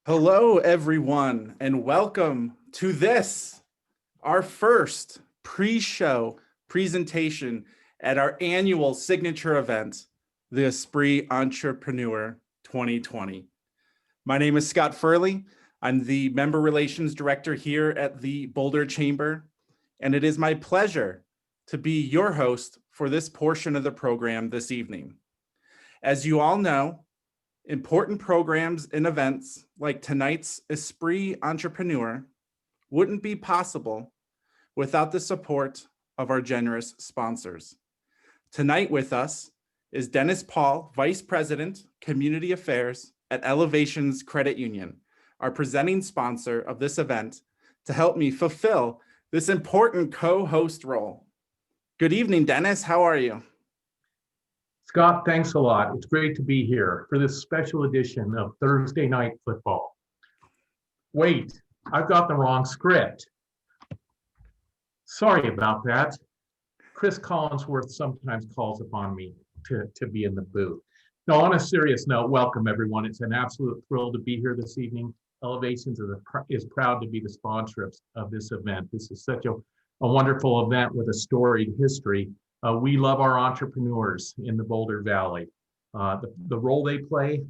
Hello, everyone, and welcome to this, our first pre-show presentation at our annual signature event, the Esprit Entrepreneur 2020. My name is Scott Furley. I'm the Member Relations Director here at the Boulder Chamber, and it is my pleasure to be your host for this portion of the program this evening. As you all know, important programs and events like tonight's Esprit Entrepreneur wouldn't be possible without the support of our generous sponsors. Tonight with us is Dennis Paul, Vice President, Community Affairs at Elevations Credit Union, our presenting sponsor of this event, to help me fulfill this important co-host role. Good evening, Dennis. How are you? Scott, thanks a lot. It's great to be here for this special edition of Thursday Night Football. Wait, I've got the wrong script. Sorry about that. Chris Collinsworth sometimes calls upon me to be in the booth. No, on a serious note, welcome everyone. It's an absolute thrill to be here this evening. Elevations is proud to be the sponsor of this event. This is such a wonderful event with a storied history. We love our entrepreneurs in the Boulder Valley. The role they play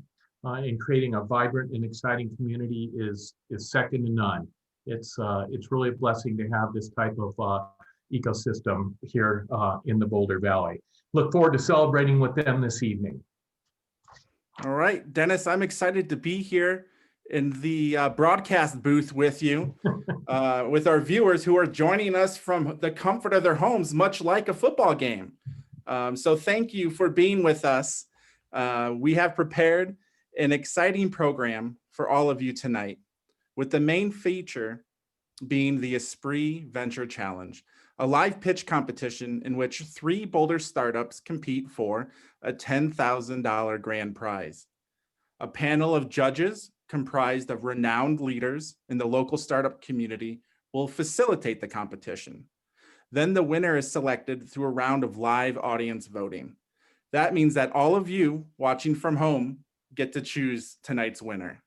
in creating a vibrant and exciting community is second to none. It's really a blessing to have this type of ecosystem here in the Boulder Valley. Look forward to celebrating with them this evening. All right, Dennis, I'm excited to be here in the broadcast booth with you, with our viewers who are joining us from the comfort of their homes, much like a football game. So thank you for being with us. We have prepared an exciting program for all of you tonight, with the main feature being the Esprit Venture Challenge, a live pitch competition in which 3 Boulder startups compete for a $10,000 grand prize. A panel of judges comprised of renowned leaders in the local startup community will facilitate the competition. Then the winner is selected through a round of live audience voting. That means that all of you watching from home get to choose tonight's winner.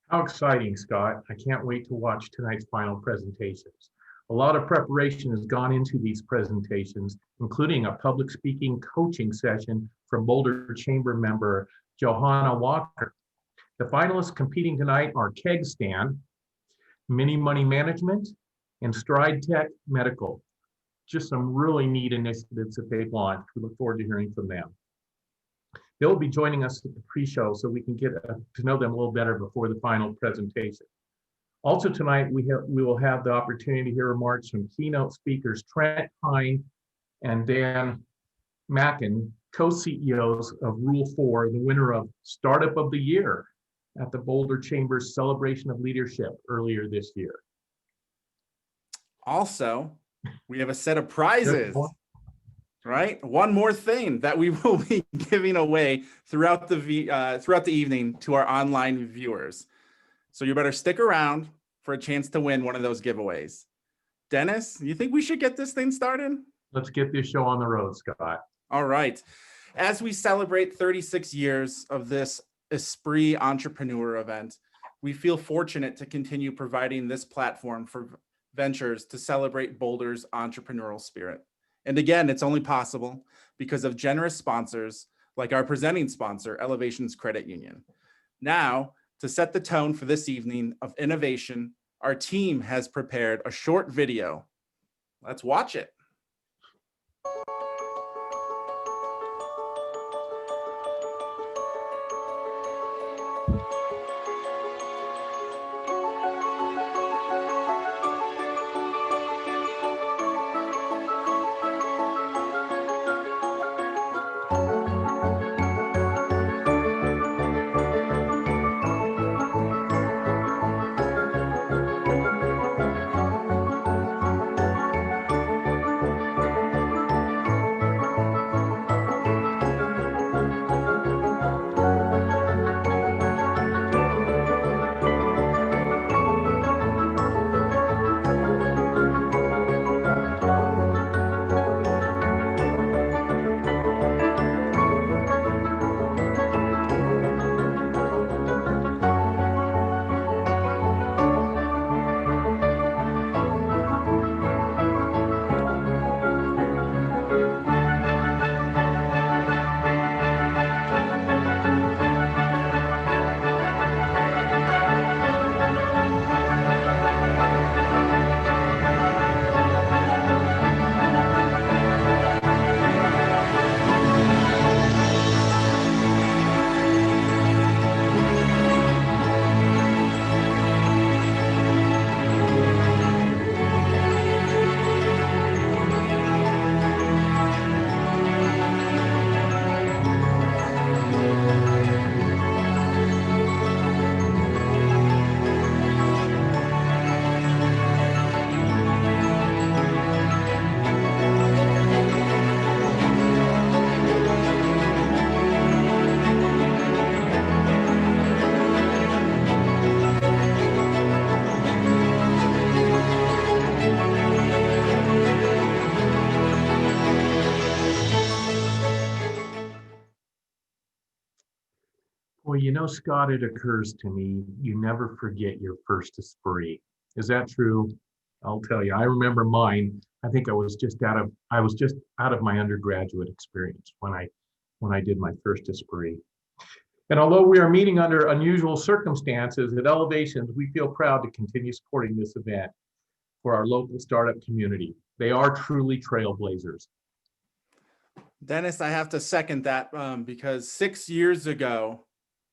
How exciting, Scott. I can't wait to watch tonight's final presentations. A lot of preparation has gone into these presentations, including a public speaking coaching session from Boulder Chamber member Johanna Walker. The finalists competing tonight are Keg Stand, Mini Money Management, and Stride Tech Medical. Just some really neat initiatives that they've launched. We look forward to hearing from them. They'll be joining us at the pre-show so we can get to know them a little better before the final presentation. Also tonight, we will have the opportunity to hear remarks from keynote speakers Trent Hine and Dan Mackin, co-CEOs of Rule 4, the winner of Startup of the Year at the Boulder Chamber's Celebration of Leadership earlier this year. Also, we have a set of prizes, right? One more thing that we will be giving away throughout the evening to our online viewers. So you better stick around for a chance to win one of those giveaways. Dennis, you think we should get this thing started? Let's get this show on the road, Scott. All right. As we celebrate 36 years of this Esprit Entrepreneur event, we feel fortunate to continue providing this platform for ventures to celebrate Boulder's entrepreneurial spirit. And again, it's only possible because of generous sponsors like our presenting sponsor, Elevations Credit Union. Now, to set the tone for this evening of innovation, our team has prepared a short video. Let's watch it. Scott, it occurs to me, you never forget your first Esprit. Is that true? I'll tell you, I remember mine. I think I was just out of my undergraduate experience when I did my first Esprit. And although we are meeting under unusual circumstances at Elevations, we feel proud to continue supporting this event for our local startup community. They are truly trailblazers. Dennis, I have to second that because 6 years ago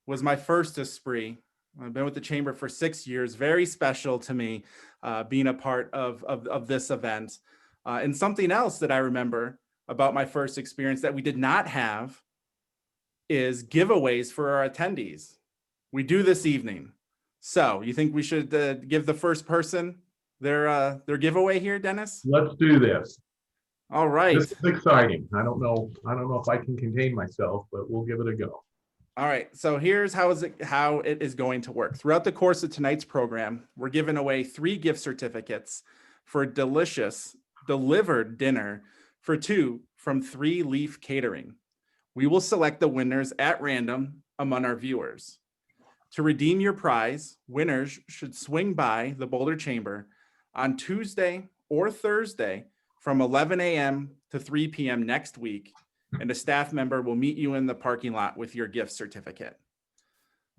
was my first Esprit. I've been with the Chamber for 6 years. Very special to me being a part of this event. And something else that I remember about my first experience that we did not have is giveaways for our attendees. We do this evening. So you think we should give the first person their giveaway here, Dennis? Let's do this. All right. This is exciting. I don't know if I can contain myself, but we'll give it a go. All right, so here's how it is going to work. Throughout the course of tonight's program, we're giving away 3 gift certificates for a delicious delivered dinner for 2 from 3 Leaf Catering. We will select the winners at random among our viewers. To redeem your prize, winners should swing by the Boulder Chamber on Tuesday or Thursday from 11 a.m. to 3 p.m. next week, and a staff member will meet you in the parking lot with your gift certificate.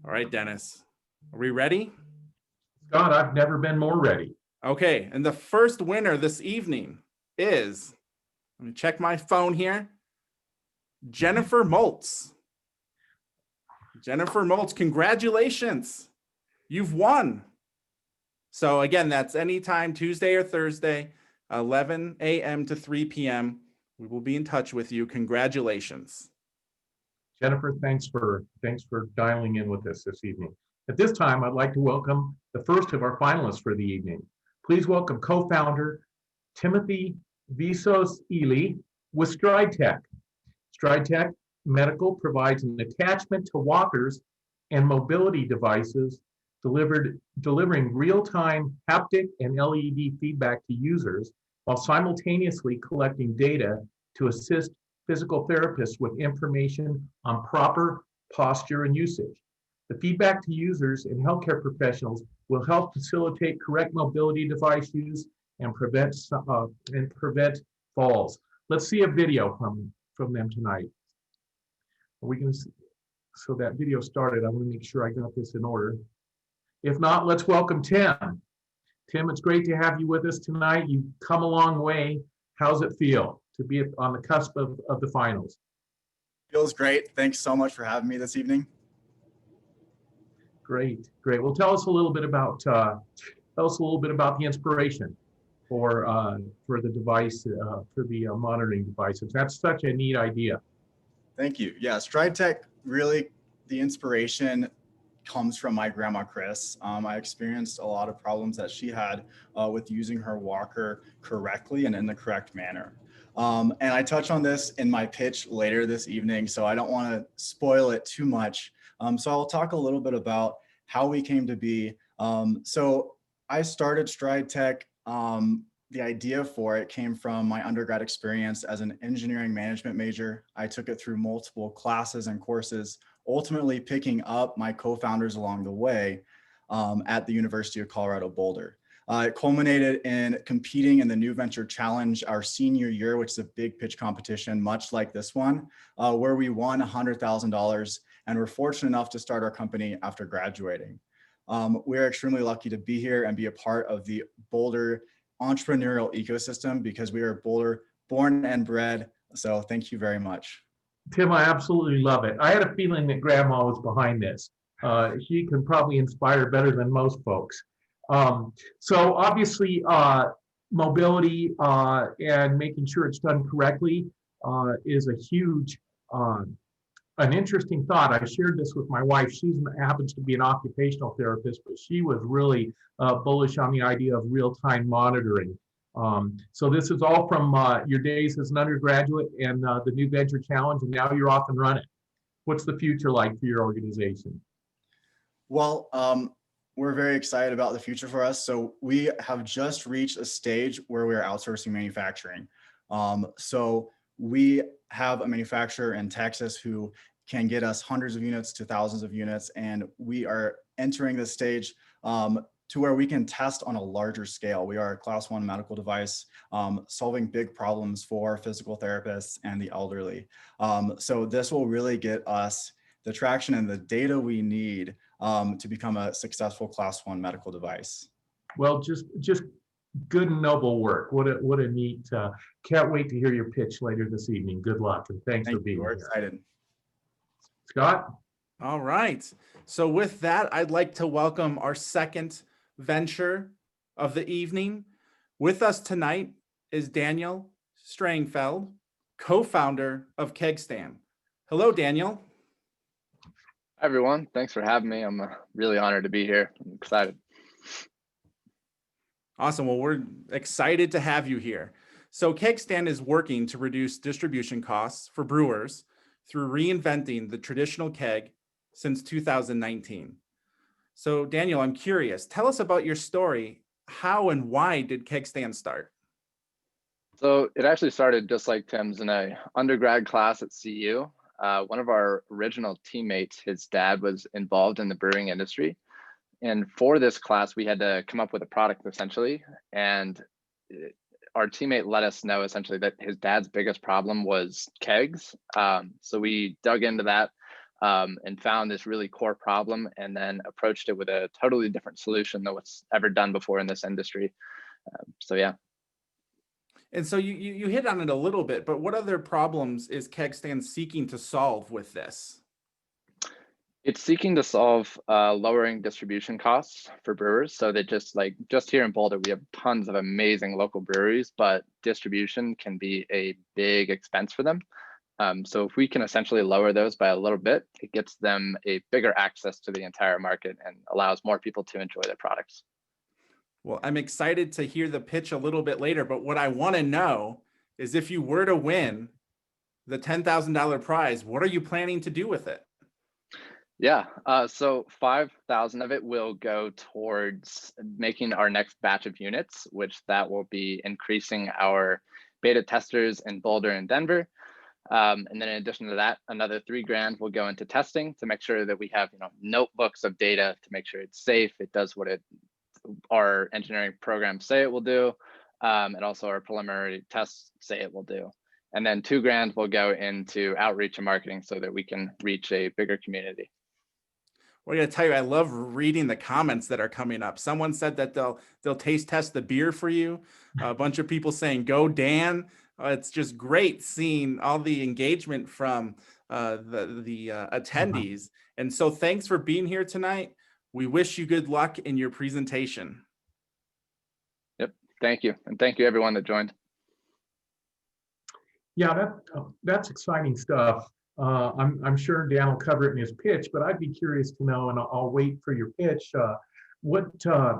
All right, Dennis, are we ready? Scott, I've never been more ready. Okay, and the first winner this evening is, let me check my phone here, Jennifer Moltz. Jennifer Moltz, congratulations. You've won. So again, that's anytime Tuesday or Thursday, 11 a.m. to 3 p.m. We will be in touch with you. Congratulations. Jennifer, thanks for dialing in with us this evening. At this time, I'd like to welcome the first of our finalists for the evening. Please welcome co-founder Timothy Visos-Ely with StrideTech. StrideTech Medical provides an attachment to walkers and mobility devices, delivering real-time haptic and LED feedback to users while simultaneously collecting data to assist physical therapists with information on proper posture and usage. The feedback to users and healthcare professionals will help facilitate correct mobility device use and prevent falls. Let's see a video from them tonight. Are we going to see? So that video started. I want to make sure I got this in order. If not, let's welcome Tim. Tim, it's great to have you with us tonight. You've come a long way. How's it feel to be on the cusp of the finals? Feels great. Thanks so much for having me this evening. Great. Well, tell us a little bit about the inspiration for the device, for the monitoring devices. That's such a neat idea. Thank you. Yeah, StrideTech, really, the inspiration comes from my grandma, Chris. I experienced a lot of problems that she had with using her walker correctly and in the correct manner. And I touch on this in my pitch later this evening, so I don't want to spoil it too much. So I'll talk a little bit about how we came to be. So I started StrideTech. The idea for it came from my undergrad experience as an engineering management major. I took it through multiple classes and courses, ultimately picking up my co-founders along the way at the University of Colorado Boulder. It culminated in competing in the New Venture Challenge our senior year, which is a big pitch competition, much like this one, where we won $100,000 and were fortunate enough to start our company after graduating. We're extremely lucky to be here and be a part of the Boulder entrepreneurial ecosystem because we are Boulder born and bred. So thank you very much. Tim, I absolutely love it. I had a feeling that Grandma was behind this. She can probably inspire better than most folks. So obviously, mobility and making sure it's done correctly is a huge, an interesting thought. I shared this with my wife. She happens to be an occupational therapist, but she was really bullish on the idea of real-time monitoring. So this is all from your days as an undergraduate and the New Venture Challenge, and now you're off and running. What's the future like for your organization? Well, we're very excited about the future for us. So we have just reached a stage where we're outsourcing manufacturing. So we have a manufacturer in Texas who can get us hundreds of units to thousands of units. And we are entering the stage to where we can test on a larger scale. We are a class 1 medical device, solving big problems for physical therapists and the elderly. So this will really get us the traction and the data we need to become a successful class 1 medical device. Well, just good and noble work. What a neat, can't wait to hear your pitch later this evening. Good luck and thanks for being We're here. excited. Scott? All right. So with that, I'd like to welcome our second venture of the evening. With us tonight is Daniel Strangfeld, co-founder of Keg Stand. Hello, Daniel. Hi, everyone. Thanks for having me. I'm really honored to be here. I'm excited. Awesome. Well, we're excited to have you here. So Keg Stand is working to reduce distribution costs for brewers through reinventing the traditional keg since 2019. So Daniel, I'm curious, tell us about your story. How and why did Keg Stand start? So it actually started just like Tim's in a undergrad class at CU. One of our original teammates, his dad was involved in the brewing industry. And for this class, we had to come up with a product essentially. And our teammate let us know essentially that his dad's biggest problem was kegs. So we dug into that and found this really core problem and then approached it with a totally different solution than what's ever done before in this industry. So yeah. And so you hit on it a little bit, but what other problems is Keg Stand seeking to solve with this? It's seeking to solve lowering distribution costs for brewers. So that just here in Boulder, we have tons of amazing local breweries, but distribution can be a big expense for them. So if we can essentially lower those by a little bit, it gets them a bigger access to the entire market and allows more people to enjoy their products. Well, I'm excited to hear the pitch a little bit later, but what I want to know is if you were to win the $10,000 prize, what are you planning to do with it? Yeah, so 5,000 of it will go towards making our next batch of units, which that will be increasing our beta testers in Boulder and Denver. And then in addition to that, another $3,000 will go into testing to make sure that we have notebooks of data to make sure it's safe. It does what our engineering programs say it will do, and also our preliminary tests say it will do. And then $2,000 will go into outreach and marketing so that we can reach a bigger community. Well, I got to tell you, I love reading the comments that are coming up. Someone said that they'll taste test the beer for you. A bunch of people saying, "Go Dan." It's just great seeing all the engagement from the attendees. And so thanks for being here tonight. We wish you good luck in your presentation. Yep, thank you. And thank you everyone that joined. Yeah, that's exciting stuff. I'm sure Dan will cover it in his pitch, but I'd be curious to know, and I'll wait for your pitch, what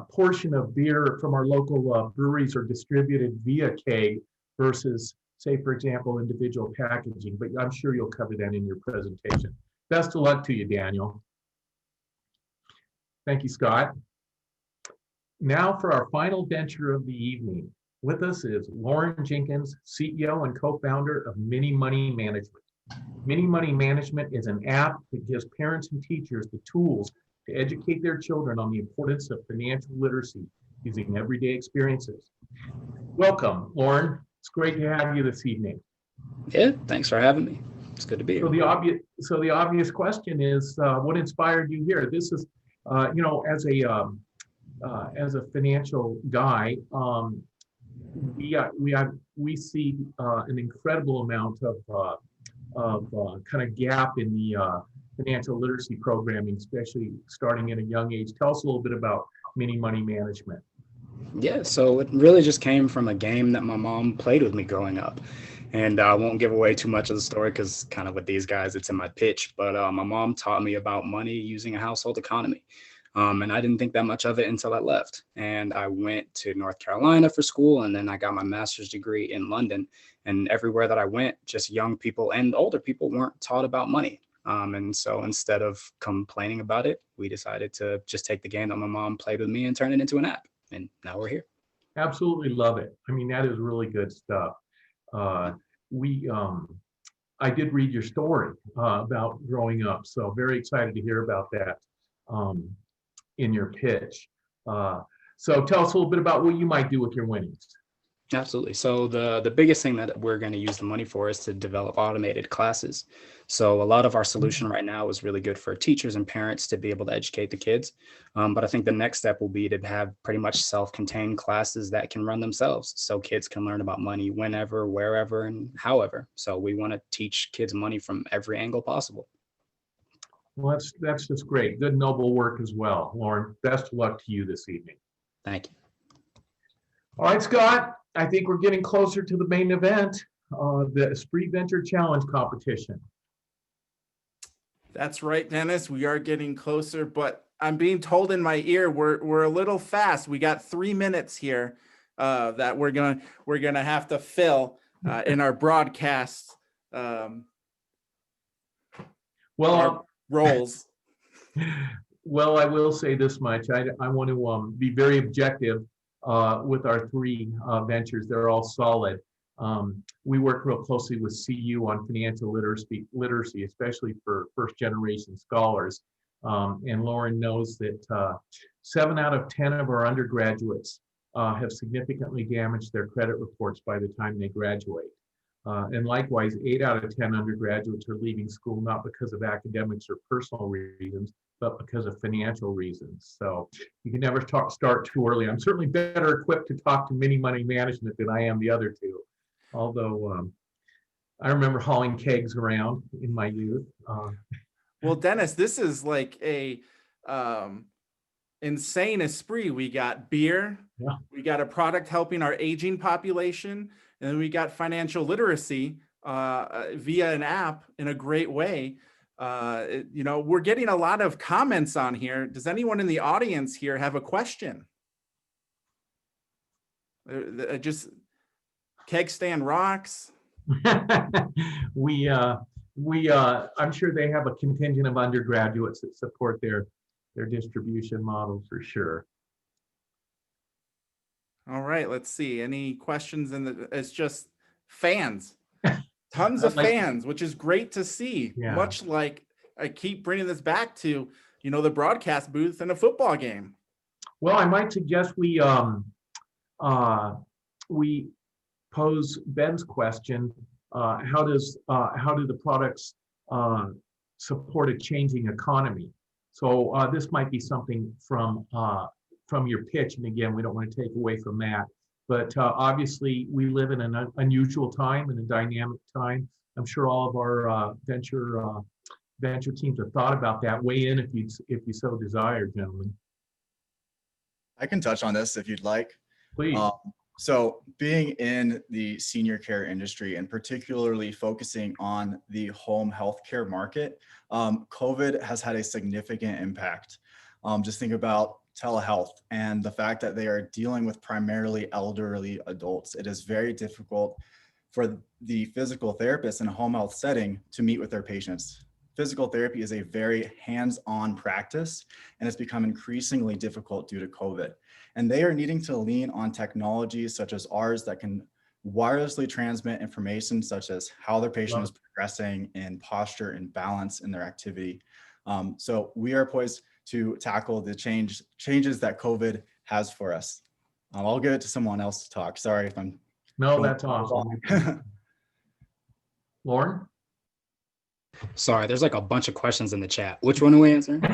portion of beer from our local breweries are distributed via keg versus, say, for example, individual packaging, but I'm sure you'll cover that in your presentation. Best of luck to you, Daniel. Thank you, Scott. Now for our final venture of the evening. With us is Lauren Jenkins, CEO and co-founder of Mini Money Management. Mini Money Management is an app that gives parents and teachers the tools to educate their children on the importance of financial literacy using everyday experiences. Welcome, Lauren. It's great to have you this evening. Yeah, thanks for having me. It's good to be here. So the obvious question is, what inspired you here? This is, as a financial guy, we see an incredible amount of kind of gap in the financial literacy programming, especially starting at a young age. Tell us a little bit about Mini Money Management. Yeah, so it really just came from a game that my mom played with me growing up. And I won't give away too much of the story because kind of with these guys, it's in my pitch. But my mom taught me about money using a household economy. And I didn't think that much of it until I left. And I went to North Carolina for school, and then I got my master's degree in London. And everywhere that I went, just young people and older people weren't taught about money. And so instead of complaining about it, we decided to just take the game that my mom played with me and turn it into an app. And now we're here. Absolutely love it. I mean, that is really good stuff. I did read your story about growing up, so very excited to hear about that in your pitch. So tell us a little bit about what you might do with your winnings. Absolutely. So the biggest thing that we're going to use the money for is to develop automated classes. So a lot of our solution right now is really good for teachers and parents to be able to educate the kids. But I think the next step will be to have pretty much self-contained classes that can run themselves. So kids can learn about money whenever, wherever, and however. So we want to teach kids money from every angle possible. Well, that's just great. Good, noble work as well. Lauren, best of luck to you this evening. Thank you. All right, Scott, I think we're getting closer to the main event, the Esprit Venture Challenge competition. That's right, Dennis. We are getting closer, but I'm being told in my ear we're a little fast. We got 3 minutes here that we're gonna have to fill in our broadcast roles. Well, I will say this much. I want to be very objective with our three ventures. They're all solid. We work real closely with CU on financial literacy, especially for first generation scholars. And Lauren knows that 7 out of 10 of our undergraduates have significantly damaged their credit reports by the time they graduate. And likewise, 8 out of 10 undergraduates are leaving school not because of academics or personal reasons, but because of financial reasons. So you can never start too early. I'm certainly better equipped to talk to mini money management than I am the other two. Although I remember hauling kegs around in my youth. Well, Dennis, this is like a insane Esprit. We got beer, Yeah. we got a product helping our aging population, and then we got financial literacy via an app in a great way. We're getting a lot of comments on here. Does anyone in the audience here have a question? Just Keg Stand rocks. I'm sure they have a contingent of undergraduates that support their distribution model for sure. All right, let's see. Any questions it's just fans. Tons of fans, which is great to see. Yeah. Much like I keep bringing this back to, the broadcast booth in a football game. Well, I might suggest we pose Ben's question. How do the products support a changing economy? So this might be something from your pitch. And again, we don't want to take away from that. But obviously, we live in an unusual time and a dynamic time. I'm sure all of our venture teams have thought about that. Weigh in if you so desire, gentlemen. I can touch on this if you'd like. Please. So being in the senior care industry and particularly focusing on the home healthcare market, COVID has had a significant impact. Just think about telehealth and the fact that they are dealing with primarily elderly adults. It is very difficult for the physical therapist in a home health setting to meet with their patients. Physical therapy is a very hands-on practice, and it's become increasingly difficult due to COVID. And they are needing to lean on technologies such as ours that can wirelessly transmit information such as how their patient is progressing in posture and balance in their activity. So we are poised to tackle the changes that COVID has for us. I'll give it to someone else to talk. Sorry if I'm... No, that's awesome. Lauren? Sorry, there's like a bunch of questions in the chat. Which one are we answering?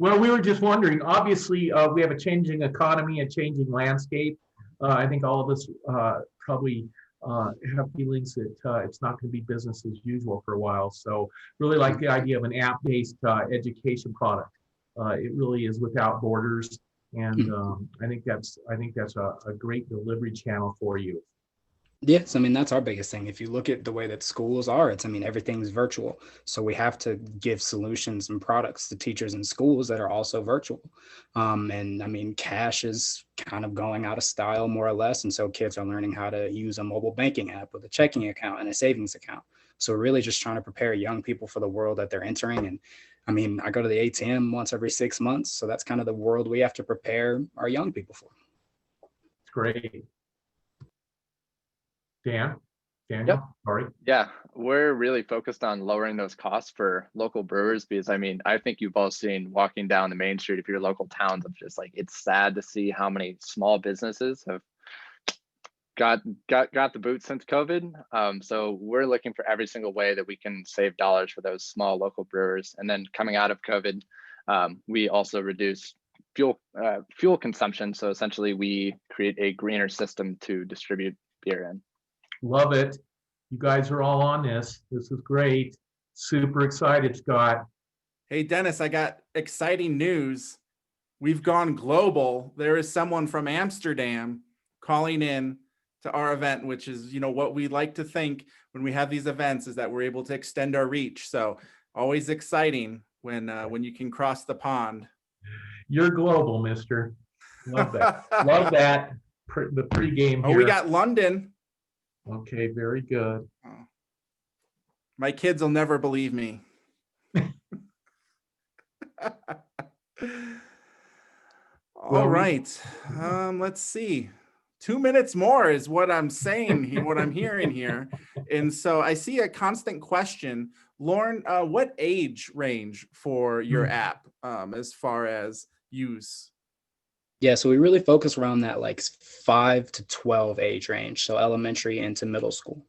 Well, we were just wondering, obviously, we have a changing economy, a changing landscape. I think all of us probably have feelings that it's not going to be business as usual for a while. So really like the idea of an app-based education product. It really is without borders. And I think that's a great delivery channel for you. Yes, I mean, that's our biggest thing. If you look at the way that schools are, everything's virtual. So we have to give solutions and products to teachers in schools that are also virtual. Cash is kind of going out of style more or less. And so kids are learning how to use a mobile banking app with a checking account and a savings account. So we're really just trying to prepare young people for the world that they're entering. And I go to the ATM once every 6 months. So that's kind of the world we have to prepare our young people for. Great. Dan? Daniel, Yep. sorry. Yeah, we're really focused on lowering those costs for local brewers because I mean, I think you've all seen walking down the main street of your local towns of just like, it's sad to see how many small businesses have got the boot since COVID. So we're looking for every single way that we can save dollars for those small local brewers. And then coming out of COVID, we also reduce fuel consumption. So essentially we create a greener system to distribute beer in. Love it. You guys are all on this. This is great. Super excited, Scott. Hey, Dennis, I got exciting news. We've gone global. There is someone from Amsterdam calling in to our event, which is, you know, what we like to think when we have these events is that we're able to extend our reach. So always exciting when you can cross the pond. You're global, mister. Love that. Love that. The pregame here. Oh, we got London. Okay, very good. Oh. My kids will never believe me. All right. Let's see. 2 minutes more is what I'm saying, what I'm hearing here. And so I see a constant question. Lauren, what age range for your app as far as use? Yeah, so we really focus around that like 5 to 12 age range, so elementary into middle school.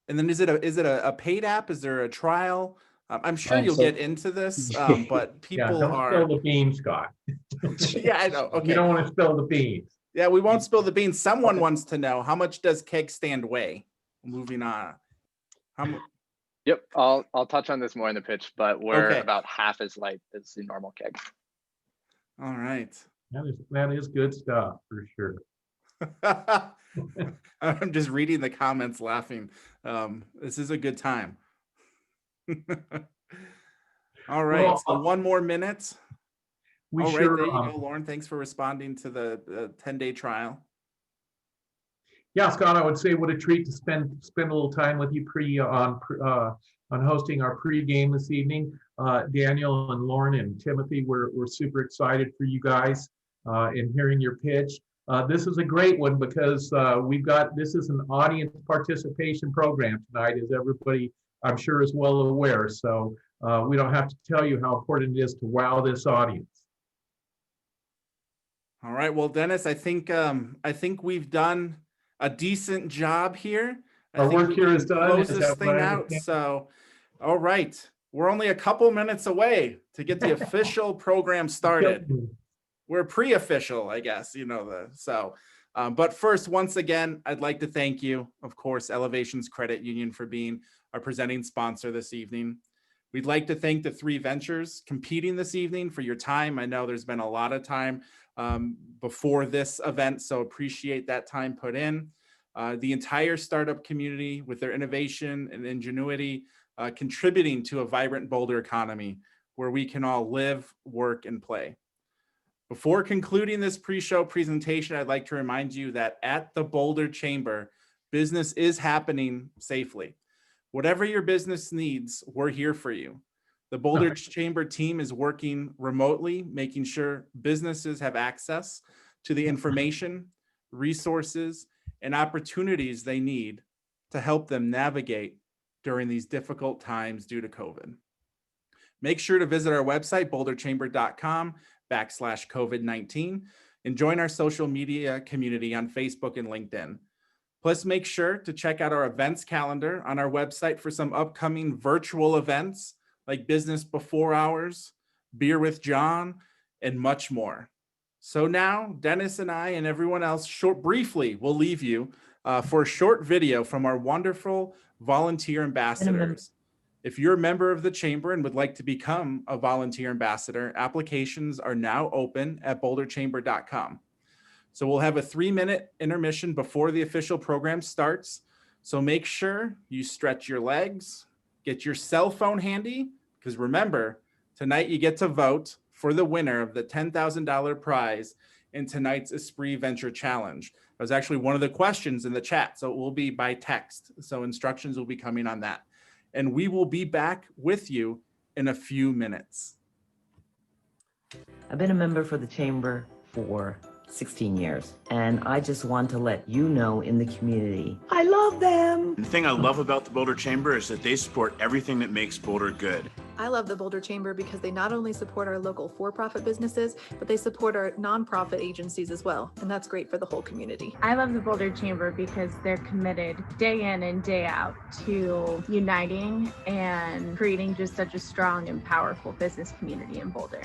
And then is it a paid app? Is there a trial? I'm sure you'll get into this, but people don't are. spill the beans, Scott. Yeah, I know. Okay. You don't want to spill the beans. Yeah, we won't spill the beans. Someone wants to know, how much does Keg Stand weigh? Moving on. Yep, I'll touch on this more in the pitch, but we're about half as light as the normal keg. All right. That is good stuff for sure. I'm just reading the comments laughing. This is a good time. All right, Well, so 1 more minute. We All right, sure, there you go, Lauren. Thanks for responding to the 10-day trial. Yeah, Scott, I would say what a treat to spend a little time with you on hosting our pregame this evening. Daniel and Lauren and Timothy, we're super excited for you guys and hearing your pitch. This is a great one because this is an audience participation program tonight, as everybody I'm sure is well aware. So we don't have to tell you how important it is to wow this audience. All right, well, Dennis, I think we've done a decent job here. Our work here is done. Close this thing out. So, all right, we're only a couple minutes away to get the official program started. We're pre-official, I guess, but first, once again, I'd like to thank you, of course, Elevations Credit Union, for being our presenting sponsor this evening. We'd like to thank the 3 ventures competing this evening for your time. I know there's been a lot of time before this event, so appreciate that time put in. The entire startup community with their innovation and ingenuity contributing to a vibrant Boulder economy where we can all live, work, and play. Before concluding this pre-show presentation, I'd like to remind you that at the Boulder Chamber, business is happening safely. Whatever your business needs, we're here for you. The Boulder Chamber team is working remotely, making sure businesses have access to the information, resources, and opportunities they need to help them navigate during these difficult times due to COVID. Make sure to visit our website, boulderchamber.com/COVID-19, and join our social media community on Facebook and LinkedIn. Plus, make sure to check out our events calendar on our website for some upcoming virtual events like Business Before Hours, Beer with John, and much more. So now, Dennis and I and everyone else briefly will leave you for a short video from our wonderful volunteer ambassadors. If you're a member of the Chamber and would like to become a volunteer ambassador, applications are now open at boulderchamber.com. So we'll have a 3-minute intermission before the official program starts. So make sure you stretch your legs, get your cell phone handy, because remember, tonight you get to vote for the winner of the $10,000 prize in tonight's Esprit Venture Challenge. That was actually one of the questions in the chat, so it will be by text. So instructions will be coming on that. And we will be back with you in a few minutes. I've been a member for the Chamber for 16 years. And I just want to let you know in the community, I love them. The thing I love about the Boulder Chamber is that they support everything that makes Boulder good. I love the Boulder Chamber because they not only support our local for-profit businesses, but they support our nonprofit agencies as well. And that's great for the whole community. I love the Boulder Chamber because they're committed day in and day out to uniting and creating just such a strong and powerful business community in Boulder.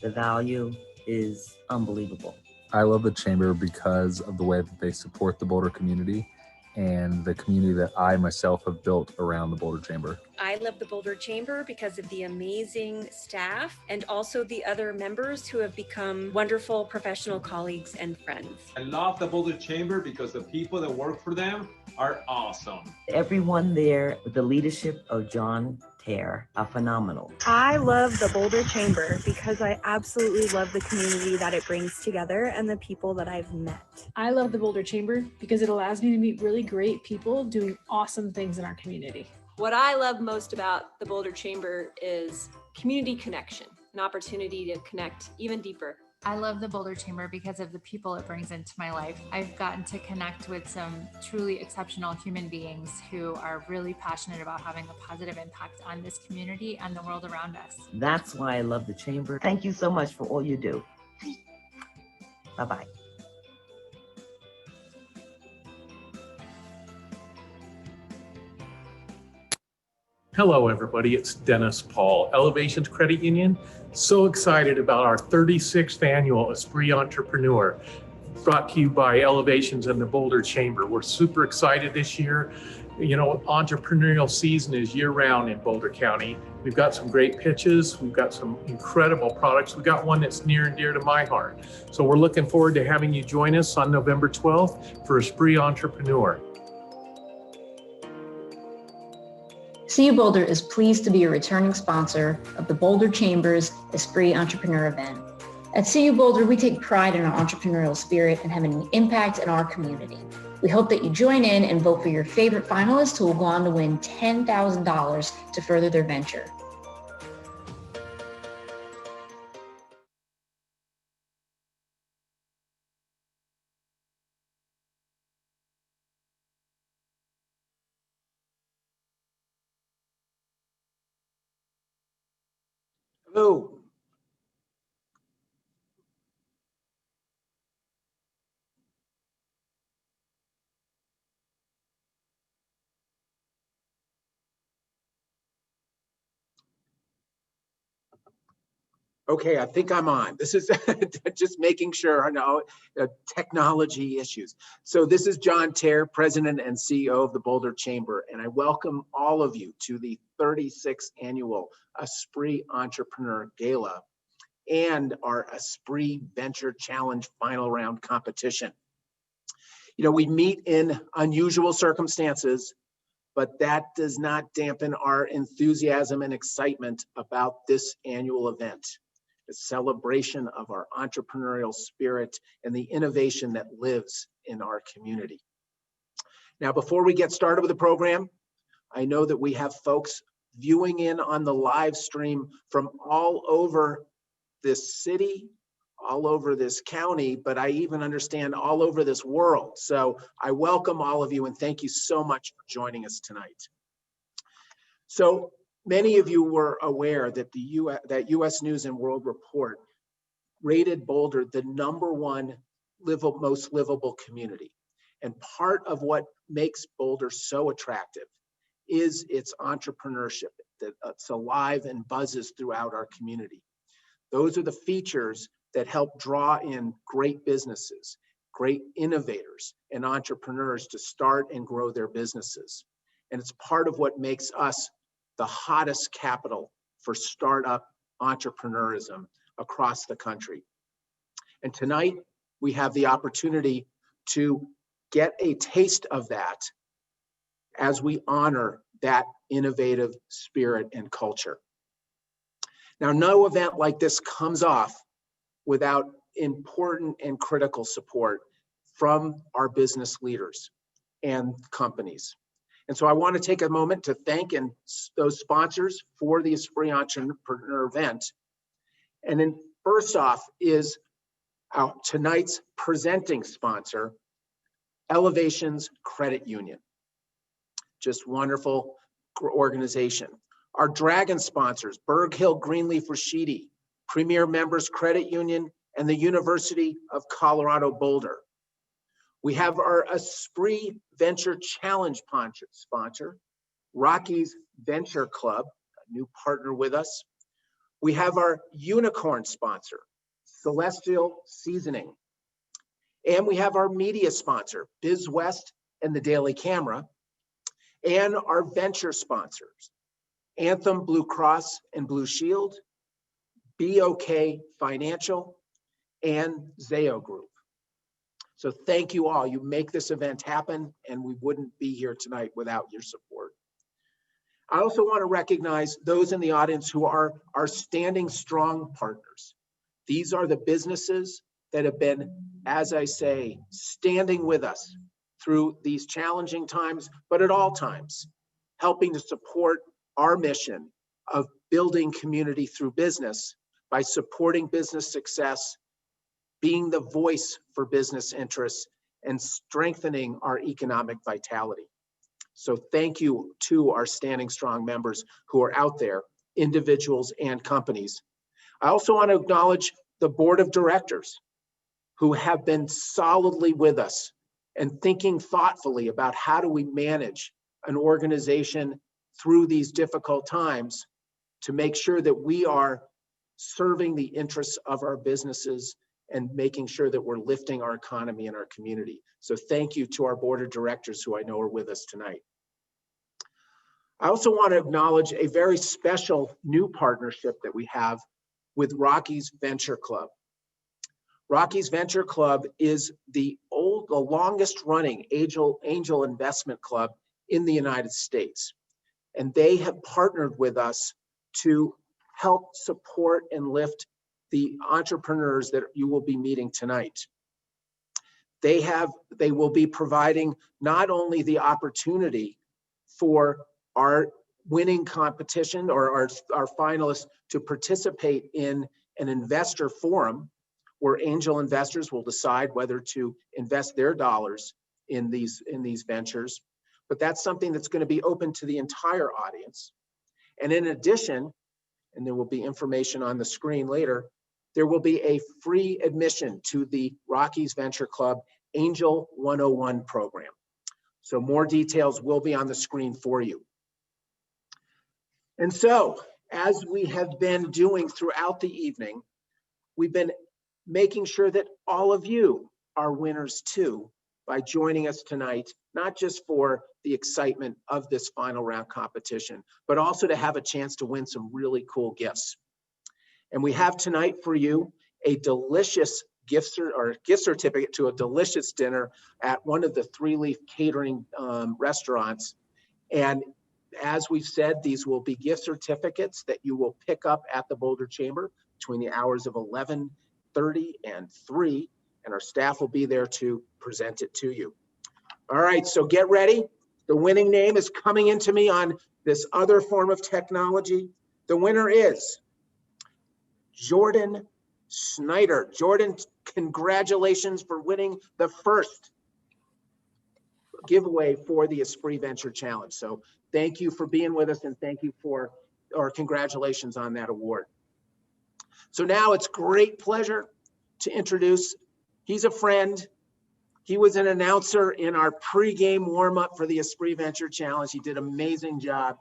The value is unbelievable. I love the Chamber because of the way that they support the Boulder community and the community that I myself have built around the Boulder Chamber. I love the Boulder Chamber because of the amazing staff and also the other members who have become wonderful professional colleagues and friends. I love the Boulder Chamber because the people that work for them are awesome. Everyone there, with the leadership of John are phenomenal. I love the Boulder Chamber because I absolutely love the community that it brings together and the people that I've met. I love the Boulder Chamber because it allows me to meet really great people doing awesome things in our community. What I love most about the Boulder Chamber is community connection, an opportunity to connect even deeper. I love the Boulder Chamber because of the people it brings into my life. I've gotten to connect with some truly exceptional human beings who are really passionate about having a positive impact on this community and the world around us. That's why I love the Chamber. Thank you so much for all you do. Bye-bye. Hello, everybody. It's Dennis Paul, Elevations Credit Union. So excited about our 36th annual Esprit Entrepreneur, brought to you by Elevations and the Boulder Chamber. We're super excited this year. You know, entrepreneurial season is year-round in Boulder County. We've got some great pitches. We've got some incredible products. We've got one that's near and dear to my heart. So we're looking forward to having you join us on November 12th for Esprit Entrepreneur. CU Boulder is pleased to be a returning sponsor of the Boulder Chamber's Esprit Entrepreneur event. At CU Boulder, we take pride in our entrepreneurial spirit and having an impact in our community. We hope that you join in and vote for your favorite finalists who will go on to win $10,000 to further their venture. Hello. Okay, I think I'm on. This is just making sure I know technology issues. So this is John Terr, President and CEO of the Boulder Chamber, and I welcome all of you to the 36th annual Esprit Entrepreneur Gala and our Esprit Venture Challenge final round competition. You know, we meet in unusual circumstances, but that does not dampen our enthusiasm and excitement about this annual event. A celebration of our entrepreneurial spirit and the innovation that lives in our community. Now, before we get started with the program, I know that we have folks viewing in on the live stream from all over this city, all over this county, but I even understand all over this world. So I welcome all of you and thank you so much for joining us tonight. So many of you were aware that the US News and World Report rated Boulder the #1 most livable community. And part of what makes Boulder so attractive is its entrepreneurship that's alive and buzzes throughout our community. Those are the features that help draw in great businesses, great innovators and entrepreneurs to start and grow their businesses. And it's part of what makes us the hottest capital for startup entrepreneurism across the country. And tonight, we have the opportunity to get a taste of that as we honor that innovative spirit and culture. Now, no event like this comes off without important and critical support from our business leaders and companies. And so I want to take a moment to thank those sponsors for the Esprit Entrepreneur event. And then first off is tonight's presenting sponsor, Elevations Credit Union. Just wonderful organization. Our dragon sponsors, Berg Hill Greenleaf Rashidi, Premier Members Credit Union, and the University of Colorado Boulder. We have our Esprit Venture Challenge sponsor, Rockies Venture Club, a new partner with us. We have our unicorn sponsor, Celestial Seasoning. And we have our media sponsor, Biz West and the Daily Camera, and our venture sponsors, Anthem Blue Cross and Blue Shield, BOK Financial, and Zayo Group. So thank you all. You make this event happen, and we wouldn't be here tonight without your support. I also want to recognize those in the audience who are our Standing Strong partners. These are the businesses that have been, as I say, standing with us through these challenging times, but at all times, helping to support our mission of building community through business by supporting business success, being the voice for business interests, and strengthening our economic vitality. So thank you to our Standing Strong members who are out there, individuals and companies. I also want to acknowledge the board of directors who have been solidly with us and thinking thoughtfully about how do we manage an organization through these difficult times to make sure that we are serving the interests of our businesses and making sure that we're lifting our economy and our community. So thank you to our board of directors who I know are with us tonight. I also want to acknowledge a very special new partnership that we have with Rockies Venture Club. Rockies Venture Club is the longest running angel investment club in the United States. And they have partnered with us to help support and lift the entrepreneurs that you will be meeting tonight. They will be providing not only the opportunity for our winning competition or our finalists to participate in an investor forum where angel investors will decide whether to invest their dollars in these ventures, but that's something that's going to be open to the entire audience. And in addition, and there will be information on the screen later, there will be a free admission to the Rockies Venture Club Angel 101 program. So more details will be on the screen for you. And so, as we have been doing throughout the evening, we've been making sure that all of you are winners too by joining us tonight, not just for the excitement of this final round competition, but also to have a chance to win some really cool gifts. And we have tonight for you a delicious gift certificate to a delicious dinner at one of the Three Leaf Catering restaurants. And as we've said, these will be gift certificates that you will pick up at the Boulder Chamber between the hours of 11:30 and 3, and our staff will be there to present it to you. All right, so get ready. The winning name is coming into me on this other form of technology. The winner is Jordan Snyder. Jordan, congratulations for winning the first giveaway for the Esprit Venture Challenge. So thank you for being with us, and thank you for, or congratulations on that award. So now it's great pleasure to introduce, he's a friend. He was an announcer in our pregame warm-up for the Esprit Venture Challenge. He did an amazing job.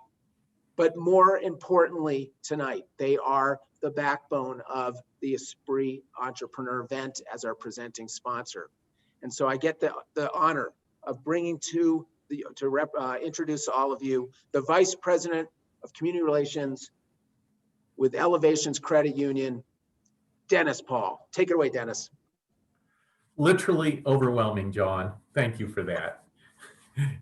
But more importantly tonight, they are the backbone of the Esprit Entrepreneur event as our presenting sponsor. And so I get the honor of bringing introduce all of you, the Vice President of Community Relations with Elevations Credit Union, Dennis Paul. Take it away, Dennis. Literally overwhelming, John. Thank you for that.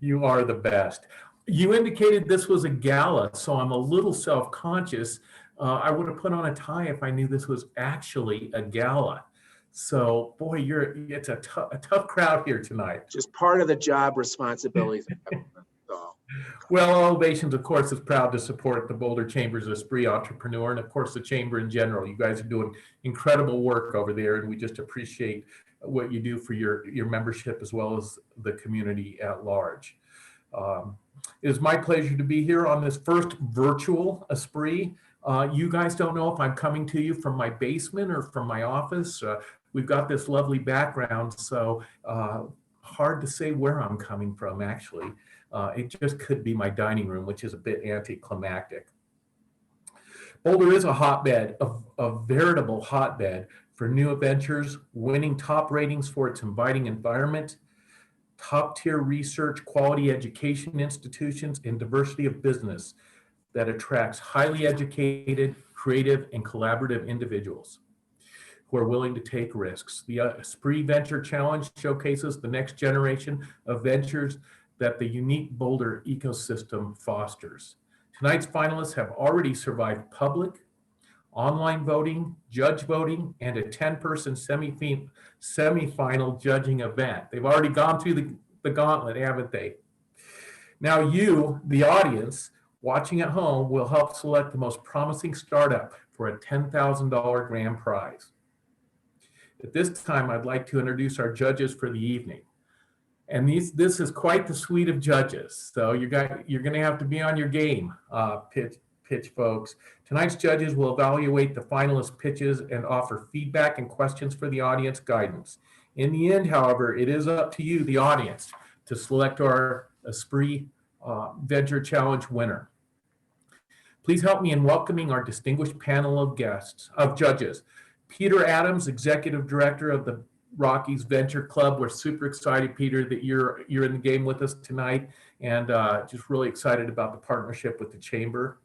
You are the best. You indicated this was a gala, so I'm a little self-conscious. I would have put on a tie if I knew this was actually a gala. So, boy, it's a tough crowd here tonight. Just part of the job responsibilities. Well, Ovations, of course, is proud to support the Boulder Chamber's Esprit Entrepreneur, and of course, the Chamber in general. You guys are doing incredible work over there, and we just appreciate what you do for your membership as well as the community at large. It is my pleasure to be here on this first virtual Esprit. You guys don't know if I'm coming to you from my basement or from my office. We've got this lovely background, so hard to say where I'm coming from, actually. It just could be my dining room, which is a bit anticlimactic. Boulder is a hotbed, a veritable hotbed for new ventures, winning top ratings for its inviting environment, top tier research, quality education institutions, and diversity of business that attracts highly educated, creative, and collaborative individuals who are willing to take risks. The Esprit Venture Challenge showcases the next generation of ventures that the unique Boulder ecosystem fosters. Tonight's finalists have already survived public, online voting, judge voting, and a 10-person semifinal judging event. They've already gone through the gauntlet, haven't they? Now you, the audience, watching at home, will help select the most promising startup for a $10,000 grand prize. At this time, I'd like to introduce our judges for the evening. And this is quite the suite of judges. So you're going to have to be on your game, pitch folks. Tonight's judges will evaluate the finalist pitches and offer feedback and questions for the audience guidance. In the end, however, it is up to you, the audience, to select our Esprit Venture Challenge winner. Please help me in welcoming our distinguished panel of judges. Peter Adams, Executive Director of the Rockies Venture Club. We're super excited, Peter, that you're in the game with us tonight, and just really excited about the partnership with the Chamber.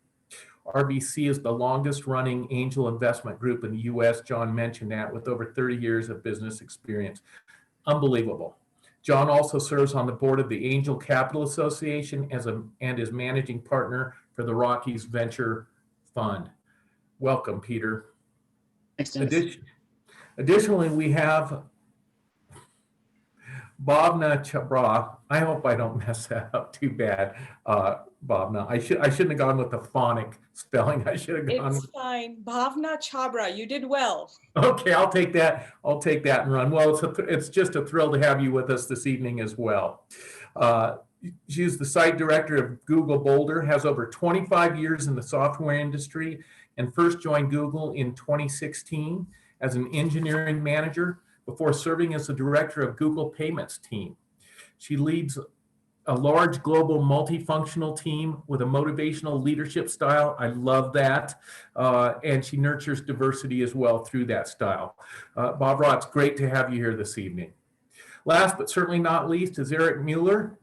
RBC is the longest running angel investment group in the US. John mentioned that, with over 30 years of business experience. Unbelievable. John also serves on the board of the Angel Capital Association and is managing partner for the Rockies Venture Fund. Welcome, Peter. Thanks, Dennis. Additionally, we have Bhavna Chabra. I hope I don't mess that up too bad, Bhavna. I shouldn't have gone with the phonic spelling. I should have gone. It's fine. Bhavna Chabra, you did well. Okay, I'll take that. I'll take that and run. Well, it's just a thrill to have you with us this evening as well. She's the site director of Google Boulder, has over 25 years in the software industry, and first joined Google in 2016 as an engineering manager before serving as the director of Google Payments team. She leads a large global multifunctional team with a motivational leadership style. I love that. And she nurtures diversity as well through that style. Barbara, it's great to have you here this evening. Last but certainly not least is Eric Mueller,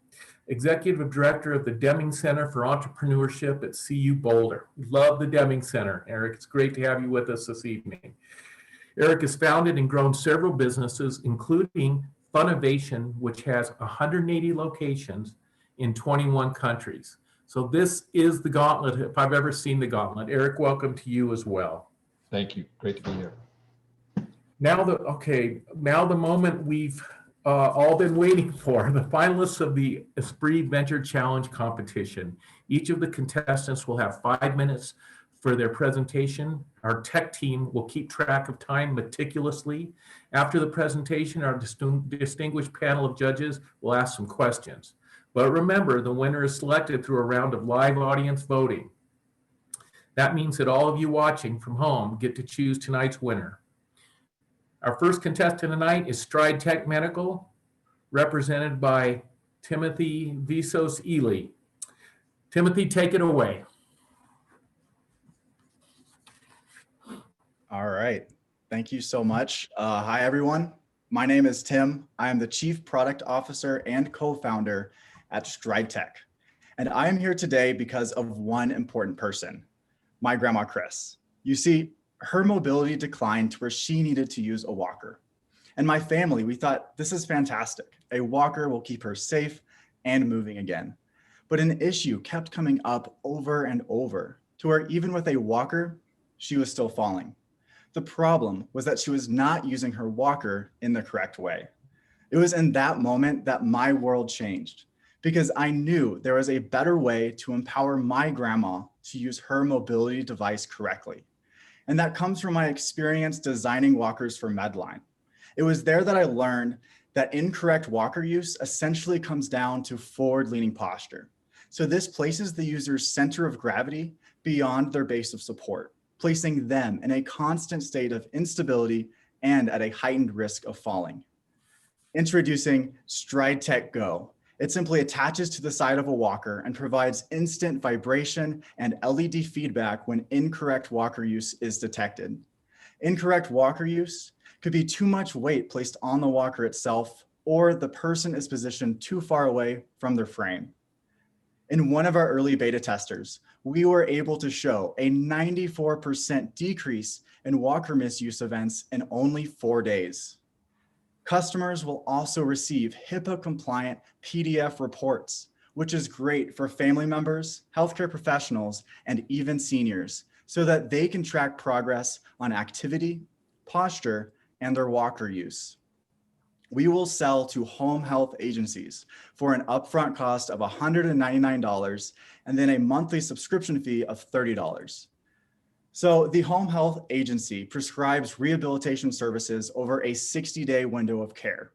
Executive Director of the Deming Center for Entrepreneurship at CU Boulder. We love the Deming Center, Eric. It's great to have you with us this evening. Eric has founded and grown several businesses, including Funnovation, which has 180 locations in 21 countries. So this is the gauntlet, if I've ever seen the gauntlet. Eric, welcome to you as well. Thank you. Great to be here. Now the moment we've all been waiting for, the finalists of the Esprit Venture Challenge competition. Each of the contestants will have 5 minutes for their presentation. Our tech team will keep track of time meticulously. After the presentation, our distinguished panel of judges will ask some questions. But remember, the winner is selected through a round of live audience voting. That means that all of you watching from home get to choose tonight's winner. Our first contestant tonight is Stride Tech Medical, represented by Timothy Visos Ely. Timothy, take it away. All right. Thank you so much. Hi, everyone. My name is Tim. I am the Chief Product Officer and co-founder at Stride Tech. And I am here today because of one important person, my grandma, Chris. You see, her mobility declined to where she needed to use a walker. And my family, we thought, this is fantastic. A walker will keep her safe and moving again. But an issue kept coming up over and over to where even with a walker, she was still falling. The problem was that she was not using her walker in the correct way. It was in that moment that my world changed, because I knew there was a better way to empower my grandma to use her mobility device correctly. And that comes from my experience designing walkers for Medline. It was there that I learned that incorrect walker use essentially comes down to forward-leaning posture. So this places the user's center of gravity beyond their base of support, placing them in a constant state of instability and at a heightened risk of falling. Introducing Stride Tech Go. It simply attaches to the side of a walker and provides instant vibration and LED feedback when incorrect walker use is detected. Incorrect walker use could be too much weight placed on the walker itself, or the person is positioned too far away from their frame. In one of our early beta testers, we were able to show a 94% decrease in walker misuse events in only 4 days. Customers will also receive HIPAA-compliant PDF reports, which is great for family members, healthcare professionals, and even seniors, so that they can track progress on activity, posture, and their walker use. We will sell to home health agencies for an upfront cost of $199 and then a monthly subscription fee of $30. So the home health agency prescribes rehabilitation services over a 60-day window of care.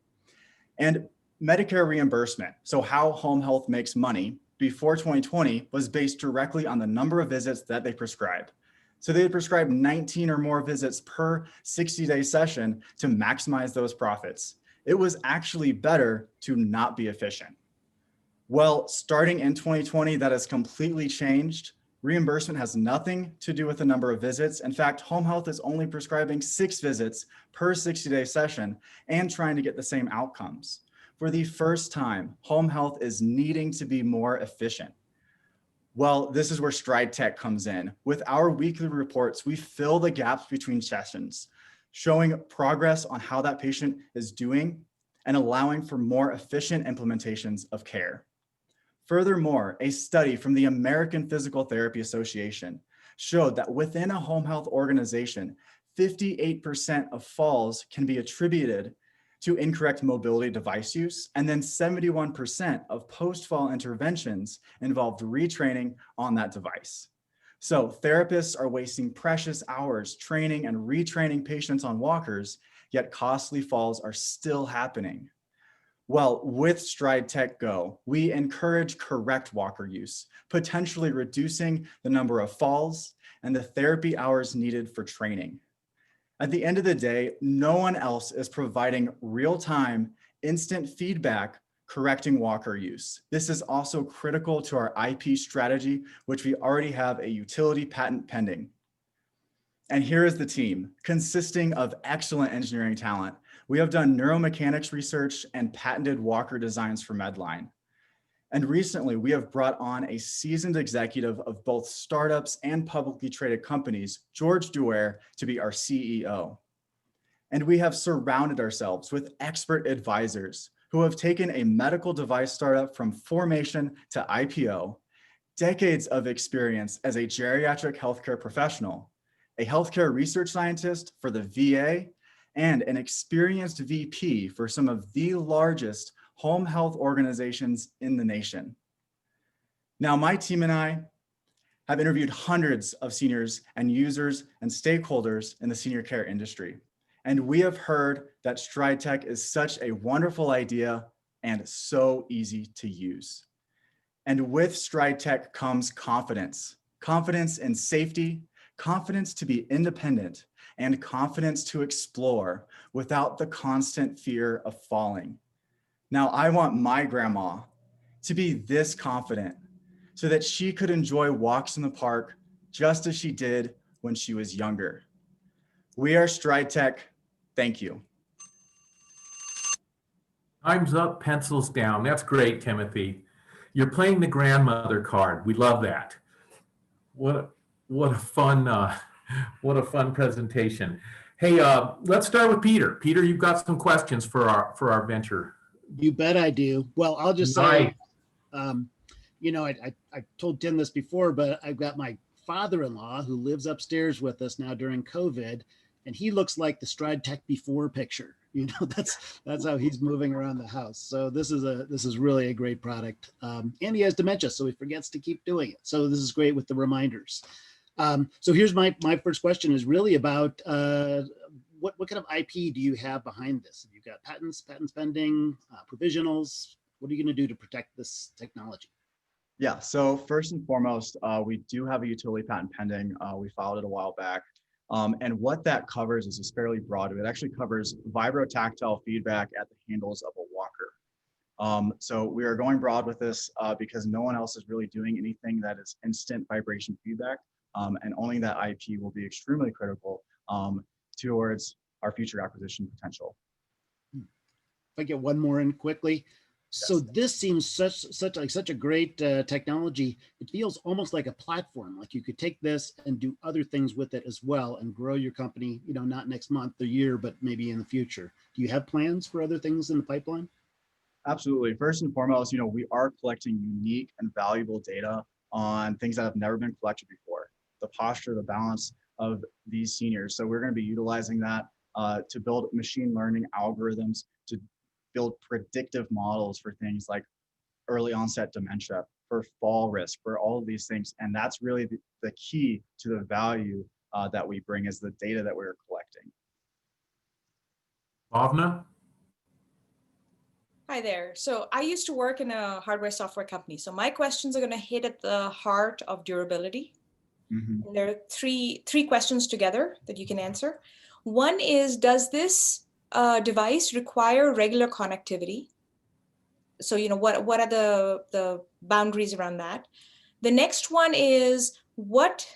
And Medicare reimbursement, so how home health makes money before 2020, was based directly on the number of visits that they prescribe. So they would prescribe 19 or more visits per 60-day session to maximize those profits. It was actually better to not be efficient. Well, starting in 2020, that has completely changed. Reimbursement has nothing to do with the number of visits. In fact, home health is only prescribing 6 visits per 60-day session and trying to get the same outcomes. For the first time, home health is needing to be more efficient. Well, this is where Stride Tech comes in. With our weekly reports, we fill the gaps between sessions, showing progress on how that patient is doing and allowing for more efficient implementations of care. Furthermore, a study from the American Physical Therapy Association showed that within a home health organization, 58% of falls can be attributed to incorrect mobility device use, and then 71% of post-fall interventions involved retraining on that device. So therapists are wasting precious hours training and retraining patients on walkers, yet costly falls are still happening. Well, with Stride Tech Go, we encourage correct walker use, potentially reducing the number of falls and the therapy hours needed for training. At the end of the day, no one else is providing real-time, instant feedback correcting walker use. This is also critical to our IP strategy, which we already have a utility patent pending. And here is the team, consisting of excellent engineering talent. We have done neuromechanics research and patented walker designs for Medline. And recently, we have brought on a seasoned executive of both startups and publicly traded companies, George Duer, to be our CEO. And we have surrounded ourselves with expert advisors who have taken a medical device startup from formation to IPO, decades of experience as a geriatric healthcare professional, a healthcare research scientist for the VA, and an experienced VP for some of the largest home health organizations in the nation. Now, my team and I have interviewed hundreds of seniors and users and stakeholders in the senior care industry. And we have heard that Stride Tech is such a wonderful idea and so easy to use. And with Stride Tech comes confidence, confidence in safety, confidence to be independent, and confidence to explore without the constant fear of falling. Now, I want my grandma to be this confident so that she could enjoy walks in the park just as she did when she was younger. We are Stride Tech. Thank you. Time's up, pencils down. That's great, Timothy. You're playing the grandmother card. We love that. What a fun presentation. Hey, let's start with Peter. Peter, you've got some questions for our venture. You bet I do. Well, I'll just say, you know, I told Tim this before, but I've got my father-in-law who lives upstairs with us now during COVID, and he looks like the Stride Tech before picture. You know, that's how he's moving around the house. So this is really a great product. And he has dementia, so he forgets to keep doing it. So this is great with the reminders. So here's my first question is really about what kind of IP do you have behind this? Have you got patents pending, provisionals? What are you going to do to protect this technology? Yeah, so first and foremost, we do have a utility patent pending. We filed it a while back. And what that covers is fairly broad. It actually covers vibrotactile feedback at the handles of a walker. So we are going broad with this because no one else is really doing anything that is instant vibration feedback. And owning that IP will be extremely critical towards our future acquisition potential. If I get one more in quickly. So Yes. this seems such a great technology. It feels almost like a platform. Like you could take this and do other things with it as well and grow your company, you know, not next month or year, but maybe in the future. Do you have plans for other things in the pipeline? Absolutely. First and foremost, we are collecting unique and valuable data on things that have never been collected before. The posture, the balance of these seniors. So we're going to be utilizing that to build machine learning algorithms, to build predictive models for things like early onset dementia, for fall risk, for all of these things. And that's really the key to the value that we bring is the data that we're collecting. Bhavna? Hi there. So I used to work in a hardware software company. So my questions are going to hit at the heart of durability. Mm-hmm. And there are three questions together that you can answer. One is, does this device require regular connectivity? So, what are the boundaries around that? The next one is, what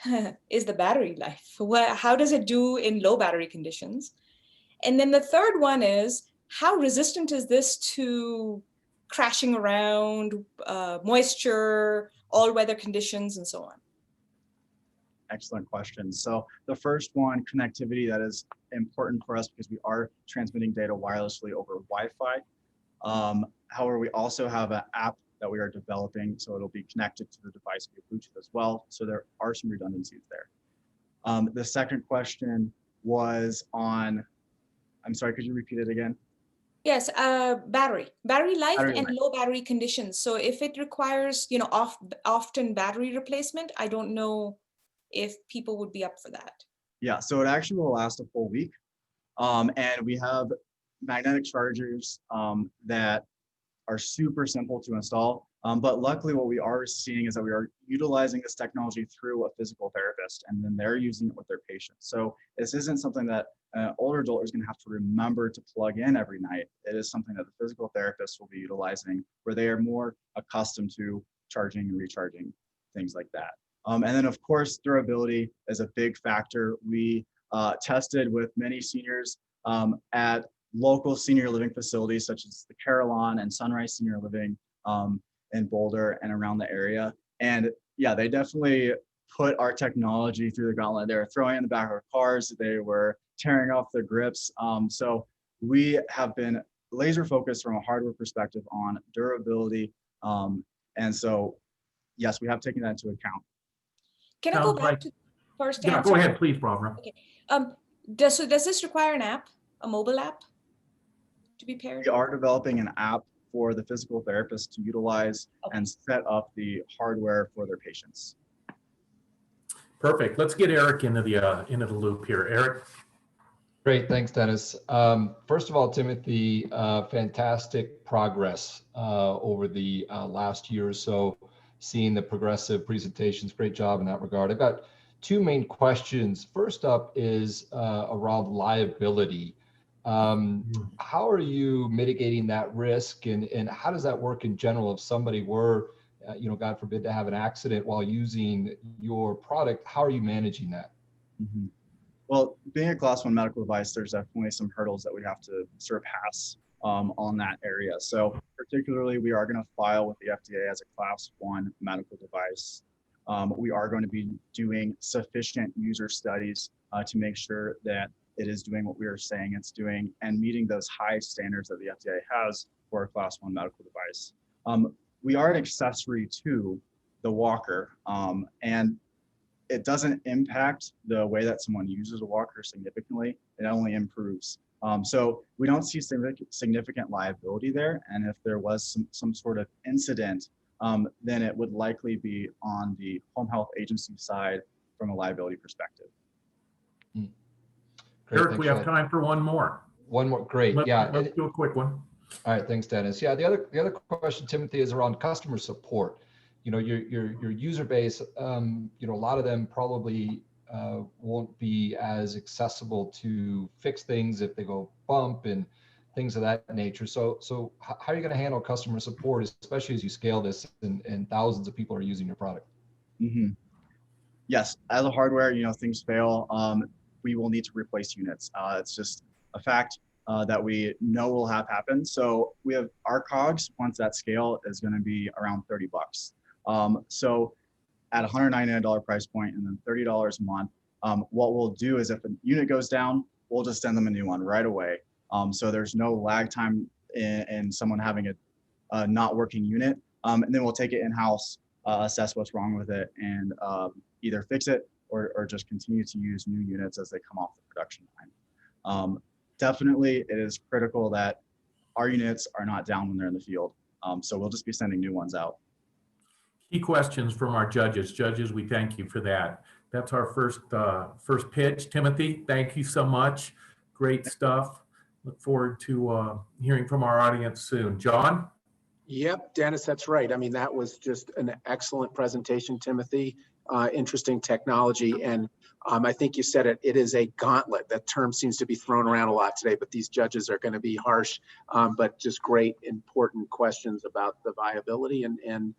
is the battery life? How does it do in low battery conditions? And then the third one is, how resistant is this to crashing around, moisture, all weather conditions, and so on? Excellent question. So the first one, connectivity, that is important for us because we are transmitting data wirelessly over Wi-Fi. However, we also have an app that we are developing, so it'll be connected to the device via Bluetooth as well. So there are some redundancies there. The second question was on, I'm sorry, could you repeat it again? Yes, battery life Battery and life. low battery conditions. So if it requires, often battery replacement, I don't know if people would be up for that. Yeah, so it actually will last a full week. And we have magnetic chargers that are super simple to install. But luckily what we are seeing is that we are utilizing this technology through a physical therapist, and then they're using it with their patients. So this isn't something that an older adult is gonna have to remember to plug in every night. It is something that the physical therapist will be utilizing where they are more accustomed to charging and recharging, things like that. And then of course, durability is a big factor. We tested with many seniors at local senior living facilities such as the Carillon and Sunrise Senior Living in Boulder and around the area. And yeah, they definitely put our technology through the gauntlet. They were throwing it in the back of our cars. They were tearing off the grips. So we have been laser focused from a hardware perspective on durability. And so, yes, we have taken that into account. Can I go back to first Yeah, answer? go ahead, please, Barbara. Okay. Does this require an app, a mobile app, to be paired? We are developing an app for the physical therapist to utilize and set up the hardware for their patients. Perfect. Let's get Eric into the loop here. Eric. Great, thanks, Dennis. First of all, Timothy, fantastic progress over the last year or so, seeing the progressive presentations. Great job in that regard. I've got two main questions. First up is around liability. How are you mitigating that risk, and how does that work in general if somebody were, God forbid, to have an accident while using your product? How are you managing that? Mm-hmm. Well, being a class 1 medical device, there's definitely some hurdles that we have to surpass on that area. So particularly, we are going to file with the FDA as a class 1 medical device. We are going to be doing sufficient user studies to make sure that it is doing what we are saying it's doing and meeting those high standards that the FDA has for a class 1 medical device. We are an accessory to the walker, and it doesn't impact the way that someone uses a walker significantly. It only improves So we don't see significant liability there. And if there was some sort of incident, then it would likely be on the home health agency side from a liability perspective. Great, Eric, thanks we for have that. time for one more. One more, great. Yeah. Let's do a quick one. All right, thanks, Dennis. Yeah, the other question, Timothy, is around customer support. You know, your user base, you know, a lot of them probably won't be as accessible to fix things if they go bump and things of that nature. So how are you going to handle customer support, especially as you scale this and thousands of people are using your product? Mm-hmm. Yes, as a hardware, you know, things fail. We will need to replace units. It's just a fact that we know will have happened. So we have our COGS, once that scale, is going to be around $30. So at $199 price point and then $30 a month, what we'll do is if a unit goes down, we'll just send them a new one right away. So there's no lag time in someone having a not working unit. And then we'll take it in-house, assess what's wrong with it, and either fix it or just continue to use new units as they come off the production line. Definitely, it is critical that our units are not down when they're in the field. So we'll just be sending new ones out. Key questions from our judges. Judges, we thank you for that. That's our first pitch. Timothy, thank you so much. Great stuff. Look forward to hearing from our audience soon. John? Yep, Dennis, that's right. I mean, that was just an excellent presentation, Timothy. Interesting technology. And I think you said it, it is a gauntlet. That term seems to be thrown around a lot today, but these judges are going to be harsh, but just great, important questions about the viability and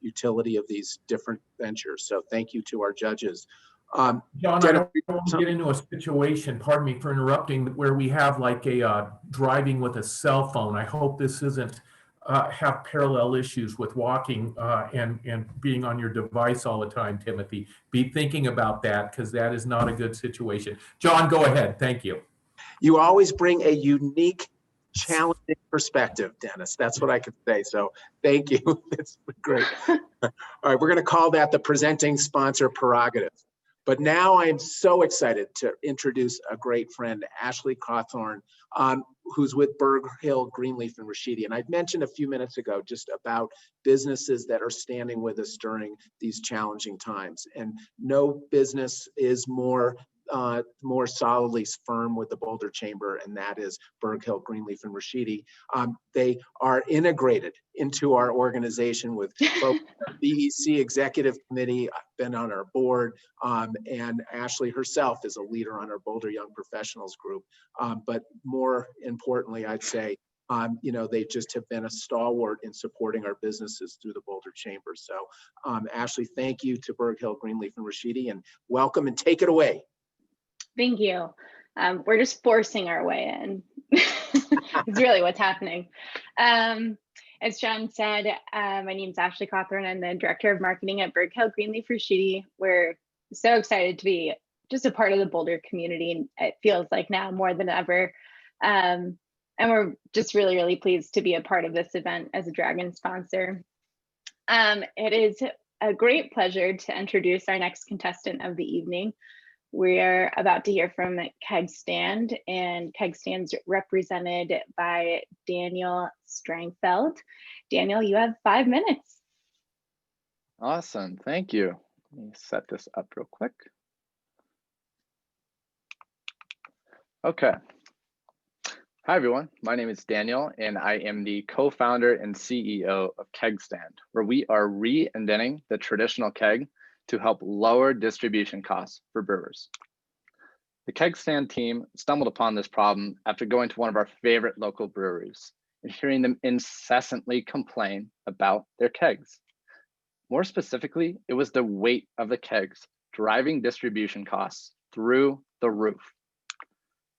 utility of these different ventures. So thank you to our judges. John, I don't want to get into a situation, pardon me for interrupting, where we have like a driving with a cell phone. I hope this isn't have parallel issues with walking and being on your device all the time, Timothy. Be thinking about that, because that is not a good situation. John, go ahead. Thank you. You always bring a unique, challenging perspective, Dennis. That's what I could say. So thank you. It's great. All right, we're going to call that the presenting sponsor prerogative. But now I am so excited to introduce a great friend, Ashley Cawthorn, who's with Berg Hill, Greenleaf, and Rashidi. And I'd mentioned a few minutes ago just about businesses that are standing with us during these challenging times. And no business is more solidly firm with the Boulder Chamber, and that is Berg Hill, Greenleaf, and Rashidi. They are integrated into our organization with folks at the BEC Executive Committee. I've been on our board, and Ashley herself is a leader on our Boulder Young Professionals group. But more importantly, I'd say, you know, they just have been a stalwart in supporting our businesses through the Boulder Chamber. So Ashley, thank you to Berg Hill, Greenleaf, and Rashidi, and welcome, and take it away. Thank you. We're just forcing our way in. It's really what's happening. As John said, my name is Ashley Cawthorn. I'm the Director of Marketing at Berg Hill, Greenleaf, Rashidi. We're so excited to be just a part of the Boulder community, and it feels like now more than ever. And we're just really, really pleased to be a part of this event as a Dragon sponsor. It is a great pleasure to introduce our next contestant of the evening. We are about to hear from Keg Stand, and Keg Stand's represented by Daniel Strangfeld. Daniel, you have 5 minutes. Awesome, thank you. Let me set this up real quick. Okay. Hi everyone, my name is Daniel, and I am the co-founder and CEO of Keg Stand, where we are reinventing the traditional keg to help lower distribution costs for brewers. The Keg Stand team stumbled upon this problem after going to one of our favorite local breweries and hearing them incessantly complain about their kegs. More specifically, it was the weight of the kegs driving distribution costs through the roof.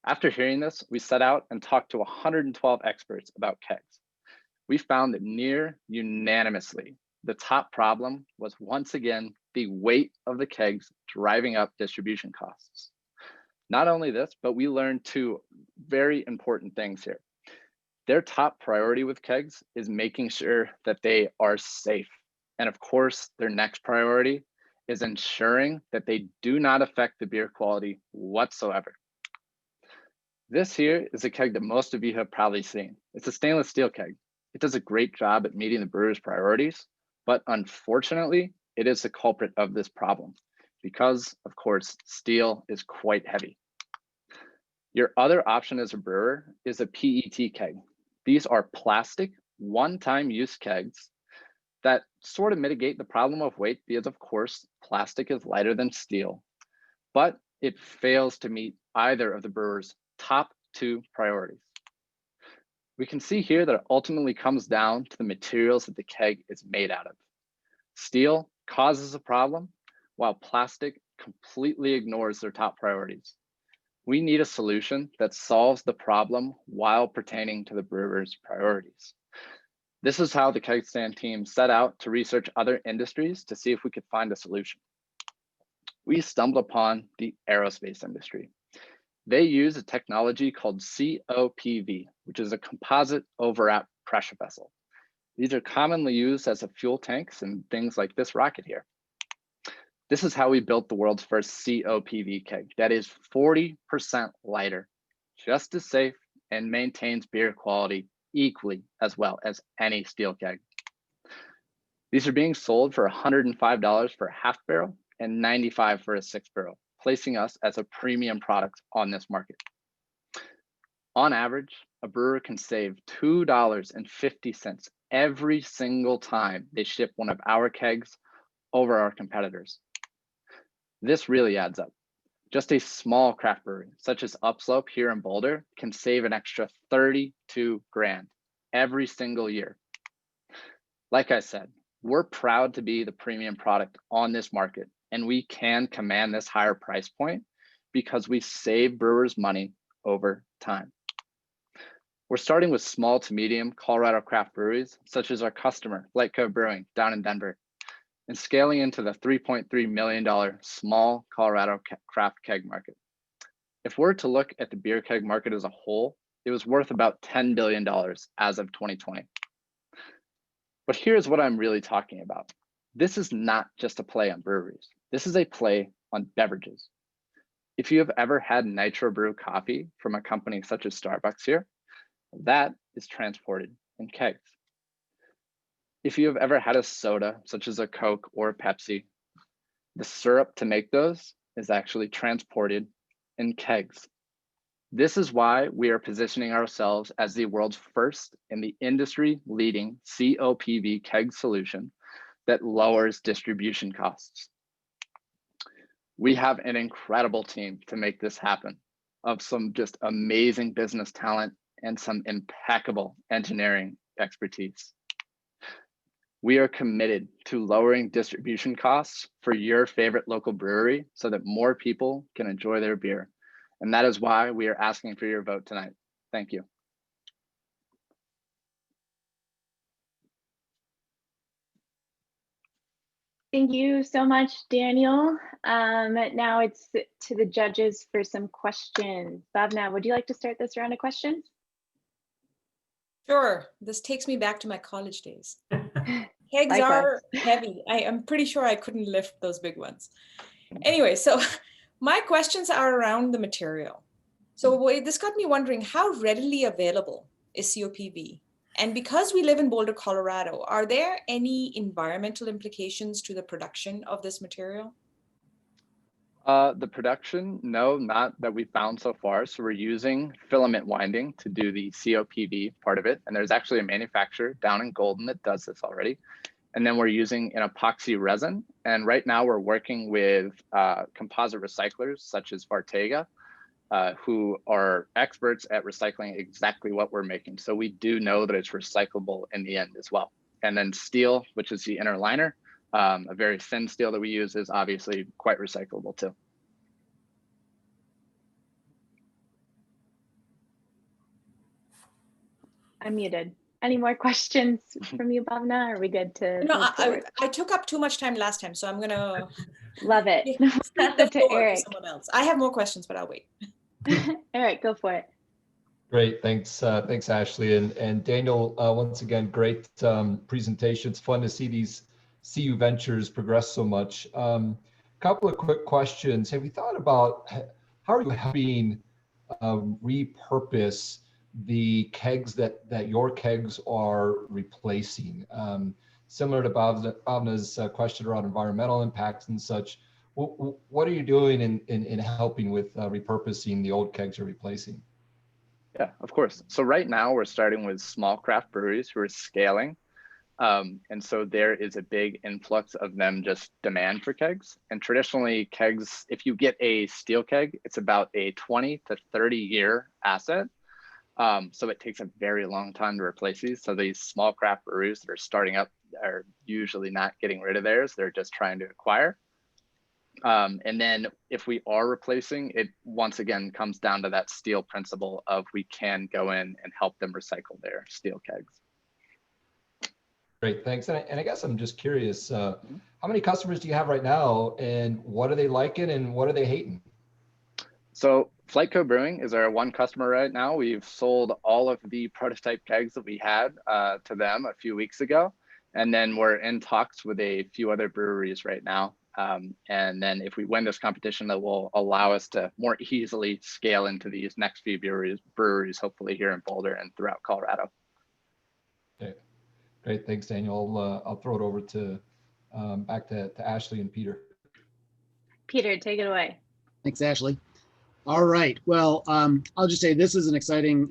After hearing this, we set out and talked to 112 experts about kegs. We found that near unanimously, the top problem was once again the weight of the kegs driving up distribution costs. Not only this, but we learned two very important things here. Their top priority with kegs is making sure that they are safe. And of course, their next priority is ensuring that they do not affect the beer quality whatsoever. This here is a keg that most of you have probably seen. It's a stainless steel keg. It does a great job at meeting the brewer's priorities, but unfortunately, it is the culprit of this problem because, of course, steel is quite heavy. Your other option as a brewer is a PET keg. These are plastic, one-time use kegs that sort of mitigate the problem of weight because, of course, plastic is lighter than steel, but it fails to meet either of the brewer's top two priorities. We can see here that it ultimately comes down to the materials that the keg is made out of. Steel causes a problem, while plastic completely ignores their top priorities. We need a solution that solves the problem while pertaining to the brewer's priorities. This is how the Keg Stand team set out to research other industries to see if we could find a solution. We stumbled upon the aerospace industry. They use a technology called COPV, which is a composite overwrap pressure vessel. These are commonly used as a fuel tanks and things like this rocket here. This is how we built the world's first COPV keg that is 40% lighter, just as safe, and maintains beer quality equally as well as any steel keg. These are being sold for $105 for a half barrel and $95 for a 6 barrel, placing us as a premium product on this market. On average, a brewer can save $2.50 every single time they ship one of our kegs over our competitors. This really adds up. Just a small craft brewery, such as Upslope here in Boulder, can save an extra 32 grand every single year. Like I said, we're proud to be the premium product on this market, and we can command this higher price point because we save brewers money over time. We're starting with small to medium Colorado craft breweries, such as our customer, Light Cove Brewing, down in Denver, and scaling into the $3.3 million small Colorado craft keg market. If we're to look at the beer keg market as a whole, it was worth about $10 billion as of 2020. But here's what I'm really talking about. This is not just a play on breweries. This is a play on beverages. If you have ever had nitro brew coffee from a company such as Starbucks here, that is transported in kegs. If you have ever had a soda, such as a Coke or a Pepsi, the syrup to make those is actually transported in kegs. This is why we are positioning ourselves as the world's first and the industry-leading COPV keg solution that lowers distribution costs. We have an incredible team to make this happen, of some just amazing business talent and some impeccable engineering expertise. We are committed to lowering distribution costs for your favorite local brewery so that more people can enjoy their beer. And that is why we are asking for your vote tonight. Thank you. Thank you so much, Daniel. Now it's to the judges for some questions. Bhavna, would you like to start this round of questions? Sure. This takes me back to my college days. Kegs Likewise. are heavy. I'm pretty sure I couldn't lift those big ones. Anyway, so my questions are around the material. So this got me wondering, how readily available is COPV? And because we live in Boulder, Colorado, are there any environmental implications to the production of this material? The production, no, not that we found so far. So we're using filament winding to do the COPV part of it. And there's actually a manufacturer down in Golden that does this already. And then we're using an epoxy resin. And right now we're working with composite recyclers such as Vartega, who are experts at recycling exactly what we're making. So we do know that it's recyclable in the end as well. And then steel, which is the inner liner, a very thin steel that we use, is obviously quite recyclable too. I'm muted. Any more questions from you, Bhavna? Are we good to No, move I took up too much time last time, so I'm gonna love it. pass the floor to someone else. I have more questions, but I'll wait. All right, go for it. Great, thanks, thanks Ashley and Daniel. Once again, great presentation. It's fun to see these CU ventures progress so much. Couple of quick questions. Have you thought about how are you helping repurpose the kegs that your kegs are replacing? Similar to Bhavna's question around environmental impacts and such, what are you doing in helping with repurposing the old kegs you're replacing? Yeah, of course. So right now we're starting with small craft breweries who are scaling. And so there is a big influx of them just demand for kegs. And traditionally kegs, if you get a steel keg, it's about a 20 to 30 year asset. So it takes a very long time to replace these. So these small craft breweries that are starting up are usually not getting rid of theirs. They're just trying to acquire. And then if we are replacing, it once again comes down to that steel principle of we can go in and help them recycle their steel kegs. Great, thanks. And I guess I'm just curious, how many customers do you have right now, and what are they liking and what are they hating? So Flightco Brewing is our one customer right now. We've sold all of the prototype kegs that we had to them a few weeks ago. And then we're in talks with a few other breweries right now. And then if we win this competition, that will allow us to more easily scale into these next few breweries, hopefully here in Boulder and throughout Colorado. Okay, great, thanks, Daniel. I'll throw it over to back to Ashley and Peter. Peter, take it away. Thanks, Ashley. All right. Well, I'll just say this is an exciting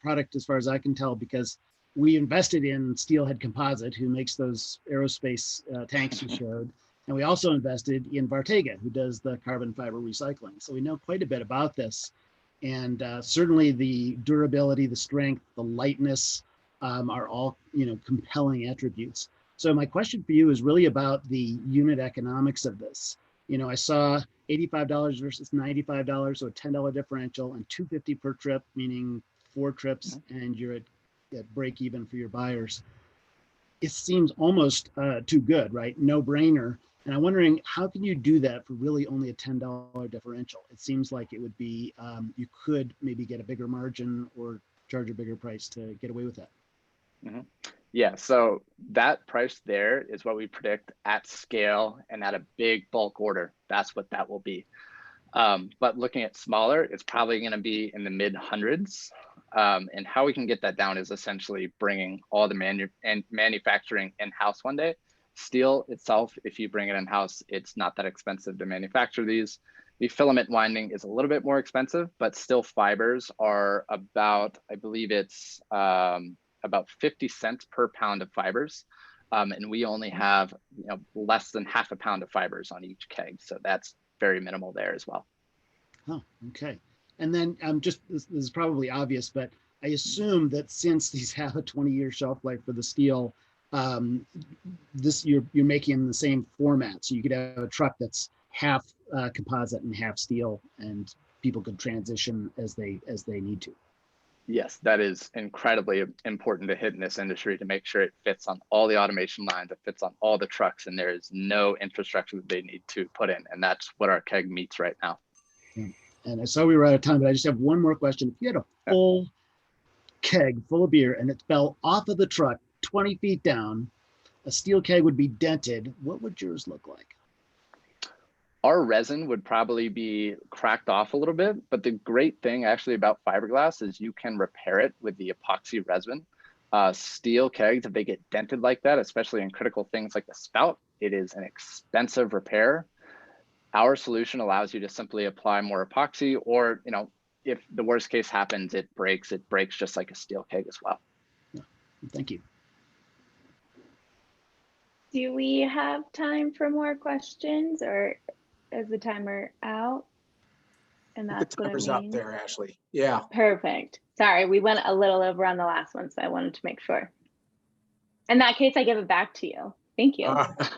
product as far as I can tell, because we invested in Steelhead Composite, who makes those aerospace tanks you showed. And we also invested in Vartega, who does the carbon fiber recycling. So we know quite a bit about this. And certainly the durability, the strength, the lightness are all, compelling attributes. So my question for you is really about the unit economics of this. I saw $85 versus $95, so a $10 differential, and $250 per trip, meaning 4 trips, and you're at break even for your buyers. It seems almost too good, right? No brainer. And I'm wondering, how can you do that for really only a $10 differential? It seems like it would be, you could maybe get a bigger margin or charge a bigger price to get away with that. Mm-hmm. Yeah, so that price there is what we predict at scale and at a big bulk order. That's what that will be. But looking at smaller, it's probably going to be in the mid hundreds. And how we can get that down is essentially bringing all the manufacturing in-house one day. Steel itself, if you bring it in-house, it's not that expensive to manufacture these. The filament winding is a little bit more expensive, but still fibers are about, I believe it's about 50 cents per pound of fibers. And we only have less than half a pound of fibers on each keg. So that's very minimal there as well. Oh, okay. And then this is probably obvious, but I assume that since these have a 20-year shelf life for the steel, you're making in the same format. So you could have a truck that's half composite and half steel, and people could transition as they need to. Yes, that is incredibly important to hit in this industry, to make sure it fits on all the automation lines, it fits on all the trucks, and there is no infrastructure that they need to put in. And that's what our keg meets right now. Yeah. And I saw we were out of time, but I just have one more question. If you had a full keg full of beer and it fell off of the truck 20 feet down, a steel keg would be dented, what would yours look like? Our resin would probably be cracked off a little bit, but the great thing actually about fiberglass is you can repair it with the epoxy resin. Steel kegs, if they get dented like that, especially in critical things like the spout, it is an expensive repair. Our solution allows you to simply apply more epoxy, or if the worst case happens, it breaks just like a steel keg as well. Yeah. Thank you. Do we have time for more questions, or is the timer out? And that's the timer's up there, Ashley. Yeah. Perfect. Sorry, we went a little over on the last one, so I wanted to make sure. In that case, I give it back to you. Thank you.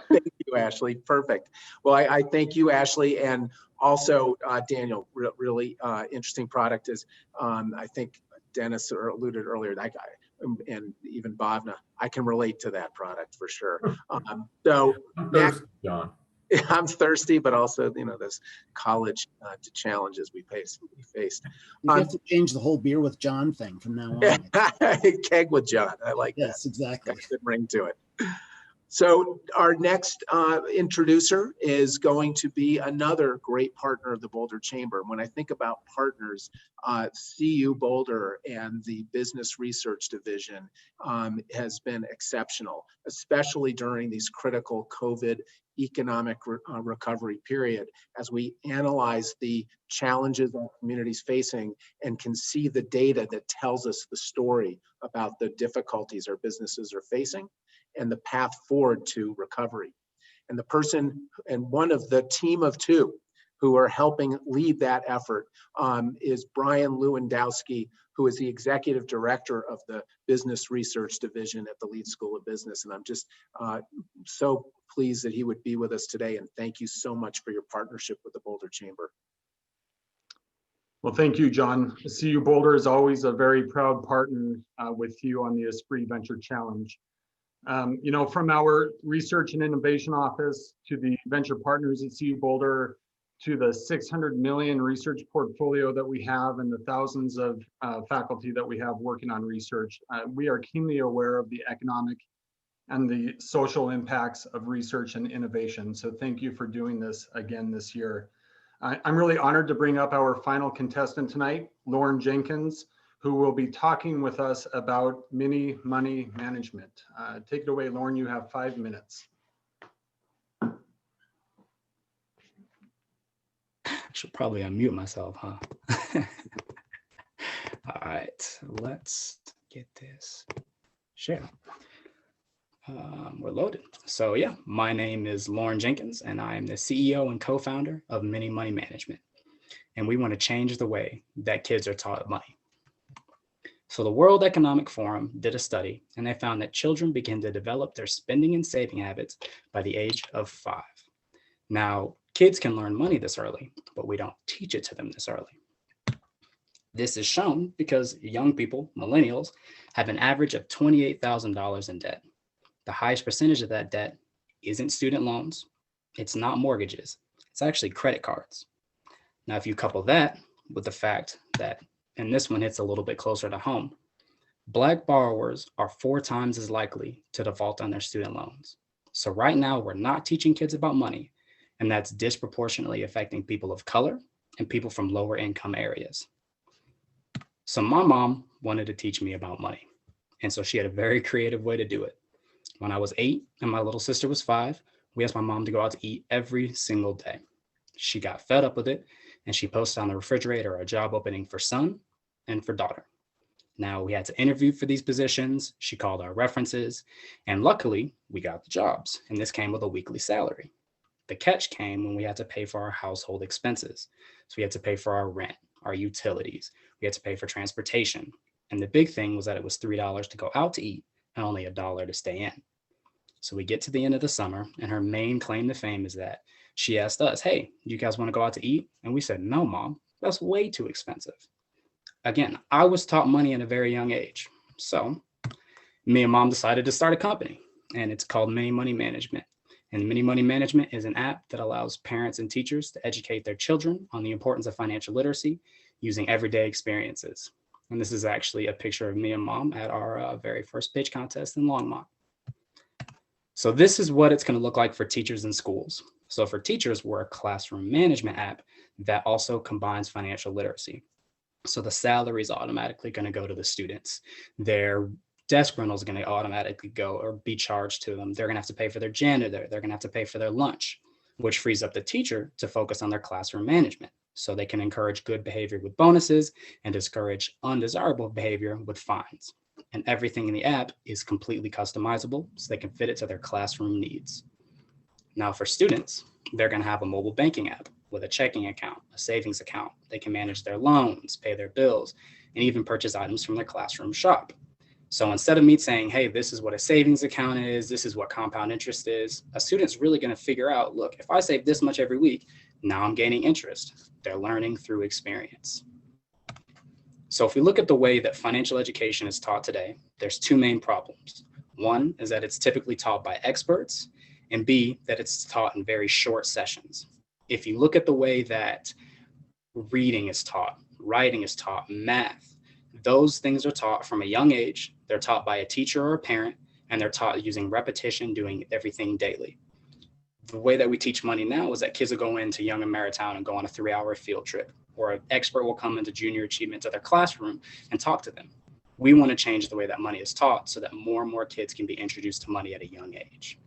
Thank you, Ashley. Perfect. Well, I thank you, Ashley, and also Daniel. Really interesting product. Is I think Dennis alluded earlier. That guy. And even Bhavna, I can relate to that product for sure. So I'm thirsty, John. I'm thirsty, but also those college challenges we faced. You have to change the whole beer with John thing from now on. Keg with John. I like that. Yes, exactly. Good ring to it. So our next introducer is going to be another great partner of the Boulder Chamber. When I think about partners, CU Boulder and the Business Research Division has been exceptional, especially during these critical COVID economic recovery period, as we analyze the challenges our communities facing and can see the data that tells us the story about the difficulties our businesses are facing and the path forward to recovery. And the person and one of the team of two who are helping lead that effort is Brian Lewandowski, who is the Executive Director of the Business Research Division at the Leeds School of Business. And I'm just so pleased that he would be with us today. And thank you so much for your partnership with the Boulder Chamber. Well, thank you, John. CU Boulder is always a very proud partner with you on the Esprit Venture Challenge. You know, from our research and innovation office to the venture partners at CU Boulder to the 600 million research portfolio that we have and the thousands of faculty that we have working on research, we are keenly aware of the economic and the social impacts of research and innovation. So thank you for doing this again this year. I'm really honored to bring up our final contestant tonight, Lauren Jenkins, who will be talking with us about mini money management. Take it away, Lauren, you have 5 minutes. I should probably unmute myself, huh? All right, let's get this share. We're loaded. So yeah, my name is Lauren Jenkins, and I am the CEO and co-founder of Mini Money Management. And we want to change the way that kids are taught money. So the World Economic Forum did a study, and they found that children begin to develop their spending and saving habits by the age of 5. Now, kids can learn money this early, but we don't teach it to them this early. This is shown because young people, millennials, have an average of $28,000 in debt. The highest percentage of that debt isn't student loans, it's not mortgages, it's actually credit cards. Now, if you couple that with the fact that, and this one hits a little bit closer to home, Black borrowers are 4 times as likely to default on their student loans. So right now, we're not teaching kids about money, and that's disproportionately affecting people of color and people from lower income areas. So my mom wanted to teach me about money, and so she had a very creative way to do it. When I was 8 and my little sister was 5, we asked my mom to go out to eat every single day. She got fed up with it, and she posted on the refrigerator a job opening for son and for daughter. Now we had to interview for these positions. She called our references, and luckily we got the jobs, and this came with a weekly salary. The catch came when we had to pay for our household expenses. So we had to pay for our rent, our utilities, we had to pay for transportation. And the big thing was that it was $3 to go out to eat and only $1 to stay in. So we get to the end of the summer, and her main claim to fame is that she asked us, hey, you guys want to go out to eat? And we said, no, Mom, that's way too expensive. Again, I was taught money at a very young age. So me and Mom decided to start a company, and it's called Mini Money Management. And Mini Money Management is an app that allows parents and teachers to educate their children on the importance of financial literacy using everyday experiences. And this is actually a picture of me and Mom at our very first pitch contest in Longmont. So this is what it's going to look like for teachers in schools. So for teachers, we're a classroom management app that also combines financial literacy. So the salary is automatically going to go to the students. Their desk rental is going to automatically go or be charged to them. They're going to have to pay for their janitor. They're going to have to pay for their lunch, which frees up the teacher to focus on their classroom management. So they can encourage good behavior with bonuses and discourage undesirable behavior with fines. And everything in the app is completely customizable so they can fit it to their classroom needs. Now for students, they're going to have a mobile banking app with a checking account, a savings account. They can manage their loans, pay their bills, and even purchase items from their classroom shop. So instead of me saying, hey, this is what a savings account is, this is what compound interest is, a student's really going to figure out, look, if I save this much every week, now I'm gaining interest. They're learning through experience. So if we look at the way that financial education is taught today, there's 2 main problems. One is that it's typically taught by experts, and B, that it's taught in very short sessions. If you look at the way that reading is taught, writing is taught, math, those things are taught from a young age. They're taught by a teacher or a parent, and they're taught using repetition, doing everything daily. The way that we teach money now is that kids will go into Young and Maritime and go on a 3-hour field trip, or an expert will come into junior achievement to their classroom and talk to them. We want to change the way that money is taught so that more and more kids can be introduced to money at a young age.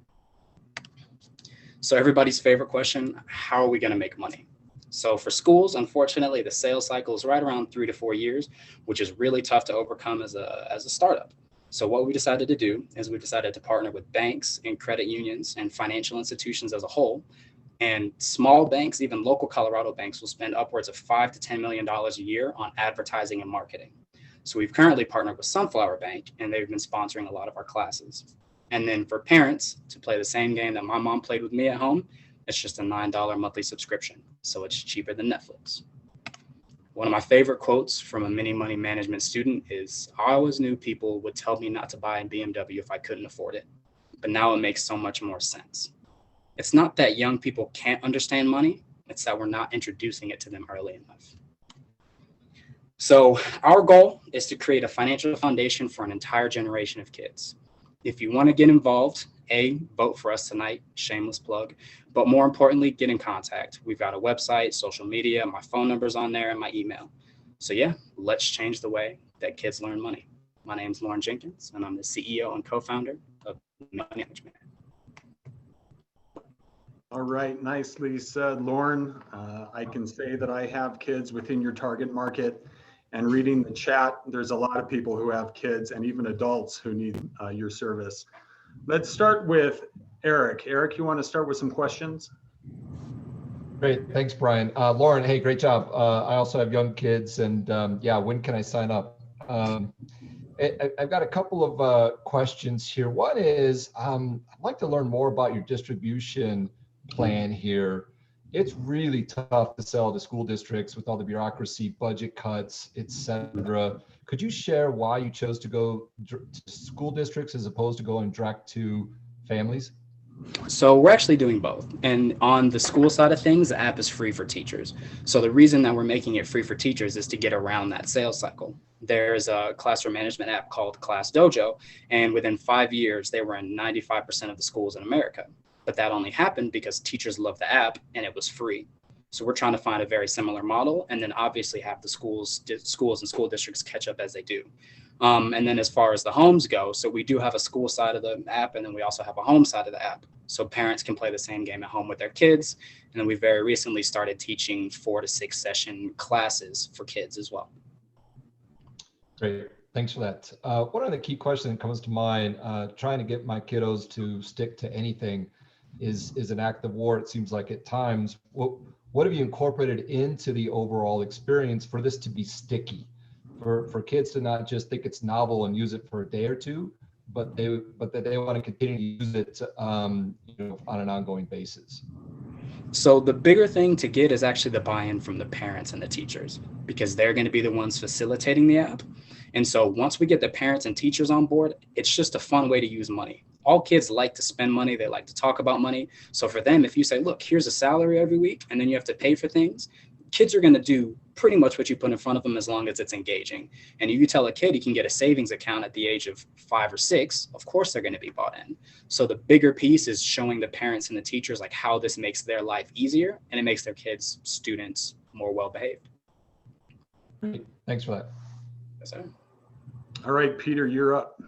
So everybody's favorite question, how are we going to make money? So for schools, unfortunately, the sales cycle is right around 3 to 4 years, which is really tough to overcome as a startup. So what we decided to do is we decided to partner with banks and credit unions and financial institutions as a whole. And small banks, even local Colorado banks, will spend upwards of $5 to $10 million a year on advertising and marketing. So we've currently partnered with Sunflower Bank, and they've been sponsoring a lot of our classes. And then for parents to play the same game that my mom played with me at home, it's just a $9 monthly subscription. So it's cheaper than Netflix. One of my favorite quotes from a mini money management student is, I always knew people would tell me not to buy a BMW if I couldn't afford it, but now it makes so much more sense. It's not that young people can't understand money, it's that we're not introducing it to them early enough. So our goal is to create a financial foundation for an entire generation of kids. If you want to get involved, vote for us tonight, shameless plug, but more importantly, get in contact. We've got a website, social media, my phone number's on there, and my email. So yeah, let's change the way that kids learn money. My name's Lauren Jenkins, and I'm the CEO and co-founder of Money Management. All right, nicely said, Lauren. I can say that I have kids within your target market, and reading the chat, there's a lot of people who have kids and even adults who need your service. Let's start with Eric. Eric, you want to start with some questions? Great, thanks, Brian. Lauren, hey, great job. I also have young kids, and yeah, when can I sign up? I've got a couple of questions here. One is, I'd like to learn more about your distribution plan here. It's really tough to sell to school districts with all the bureaucracy, budget cuts, etc. Could you share why you chose to go to school districts as opposed to going direct to families? So we're actually doing both. And on the school side of things, the app is free for teachers. So the reason that we're making it free for teachers is to get around that sales cycle. There's a classroom management app called Class Dojo, and within 5 years, they were in 95% of the schools in America. But that only happened because teachers love the app and it was free. So we're trying to find a very similar model, and then obviously have the schools and school districts catch up as they do. And then as far as the homes go, so we do have a school side of the app, and then we also have a home side of the app. So parents can play the same game at home with their kids. And then we very recently started teaching 4 to 6 session classes for kids as well. Great, thanks for that. One of the key questions that comes to mind, trying to get my kiddos to stick to anything is an act of war, it seems like at times. What have you incorporated into the overall experience for this to be sticky? For kids to not just think it's novel and use it for a day or two, but that they want to continue to use it on an ongoing basis. So the bigger thing to get is actually the buy-in from the parents and the teachers, because they're going to be the ones facilitating the app. And so once we get the parents and teachers on board, it's just a fun way to use money. All kids like to spend money. They like to talk about money. So for them, if you say, look, here's a salary every week, and then you have to pay for things, kids are going to do pretty much what you put in front of them as long as it's engaging. And if you tell a kid he can get a savings account at the age of 5 or 6, of course they're going to be bought in. So the bigger piece is showing the parents and the teachers like how this makes their life easier, and it makes their kids, students, more well-behaved. Great. Thanks for that. Yes, sir. All right, Peter, you're up.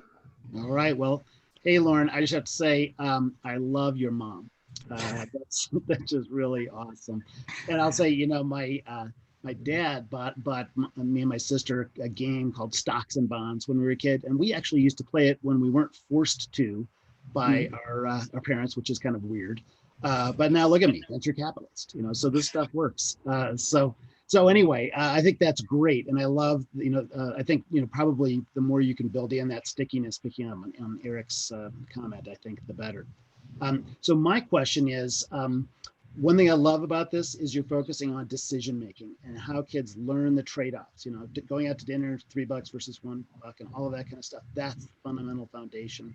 All right. Well, hey, Lauren, I just have to say, I love your mom. That's just really awesome. And I'll say, my dad bought me and my sister a game called Stocks and Bonds when we were a kid, and we actually used to play it when we weren't forced to by our parents, which is kind of weird. But now look at me, venture capitalist. So this stuff works. So anyway, I think that's great, and I love I think probably the more you can build in that stickiness, picking up on Eric's comment, I think the better. So my question is, one thing I love about this is you're focusing on decision making and how kids learn the trade-offs. Going out to dinner, $3 versus $1, and all of that kind of stuff. That's the fundamental foundation.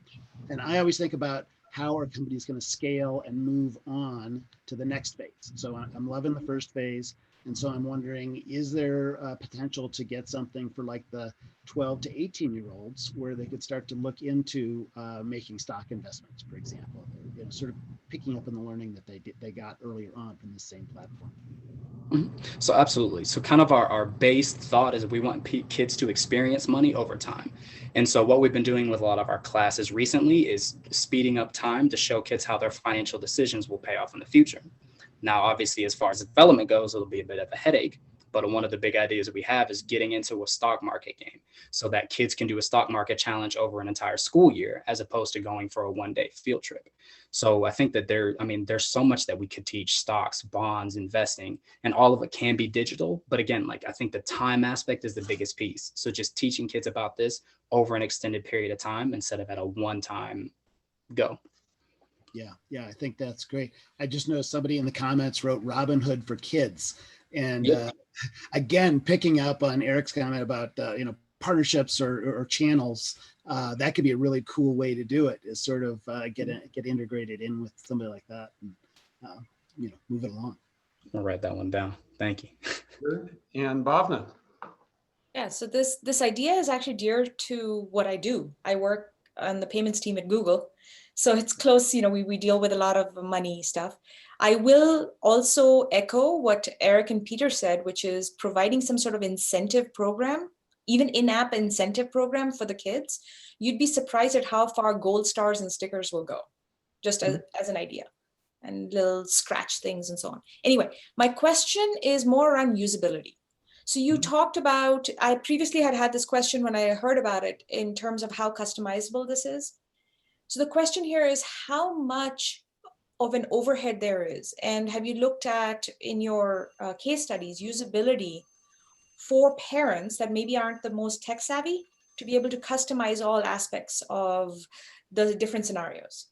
And I always think about how our company is going to scale and move on to the next phase. So I'm loving the first phase. And so I'm wondering, is there potential to get something for like the 12 to 18-year-olds where they could start to look into making stock investments, for example, sort of picking up on the learning that they got earlier on from the same platform. So absolutely. So kind of our base thought is we want kids to experience money over time. And so what we've been doing with a lot of our classes recently is speeding up time to show kids how their financial decisions will pay off in the future. Now, obviously, as far as development goes, it'll be a bit of a headache. But one of the big ideas that we have is getting into a stock market game so that kids can do a stock market challenge over an entire school year, as opposed to going for a one-day field trip. So I think that there's so much that we could teach: stocks, bonds, investing, and all of it can be digital. But again, I think the time aspect is the biggest piece. So just teaching kids about this over an extended period of time instead of at a one-time go. Yeah, I think that's great. I just noticed somebody in the comments wrote Robin Hood for kids. And again, picking up on Eric's comment about partnerships or channels, that could be a really cool way to do it. Is sort of get integrated in with somebody like that, and move it along. I'll write that one down. Thank you. Good. And Bhavna. Yeah, so this idea is actually dear to what I do. I work on the payments team at Google, so it's close. We deal with a lot of money stuff. I will also echo what Eric and Peter said, which is providing some sort of incentive program, even in-app incentive program for the kids. You'd be surprised at how far gold stars and stickers will go, just as an idea, and little scratch things and so on. Anyway, my question is more around usability. So you talked about, I previously had this question when I heard about it in terms of how customizable this is. So the question here is how much of an overhead there is, and have you looked at in your case studies usability for parents that maybe aren't the most tech savvy to be able to customize all aspects of the different scenarios?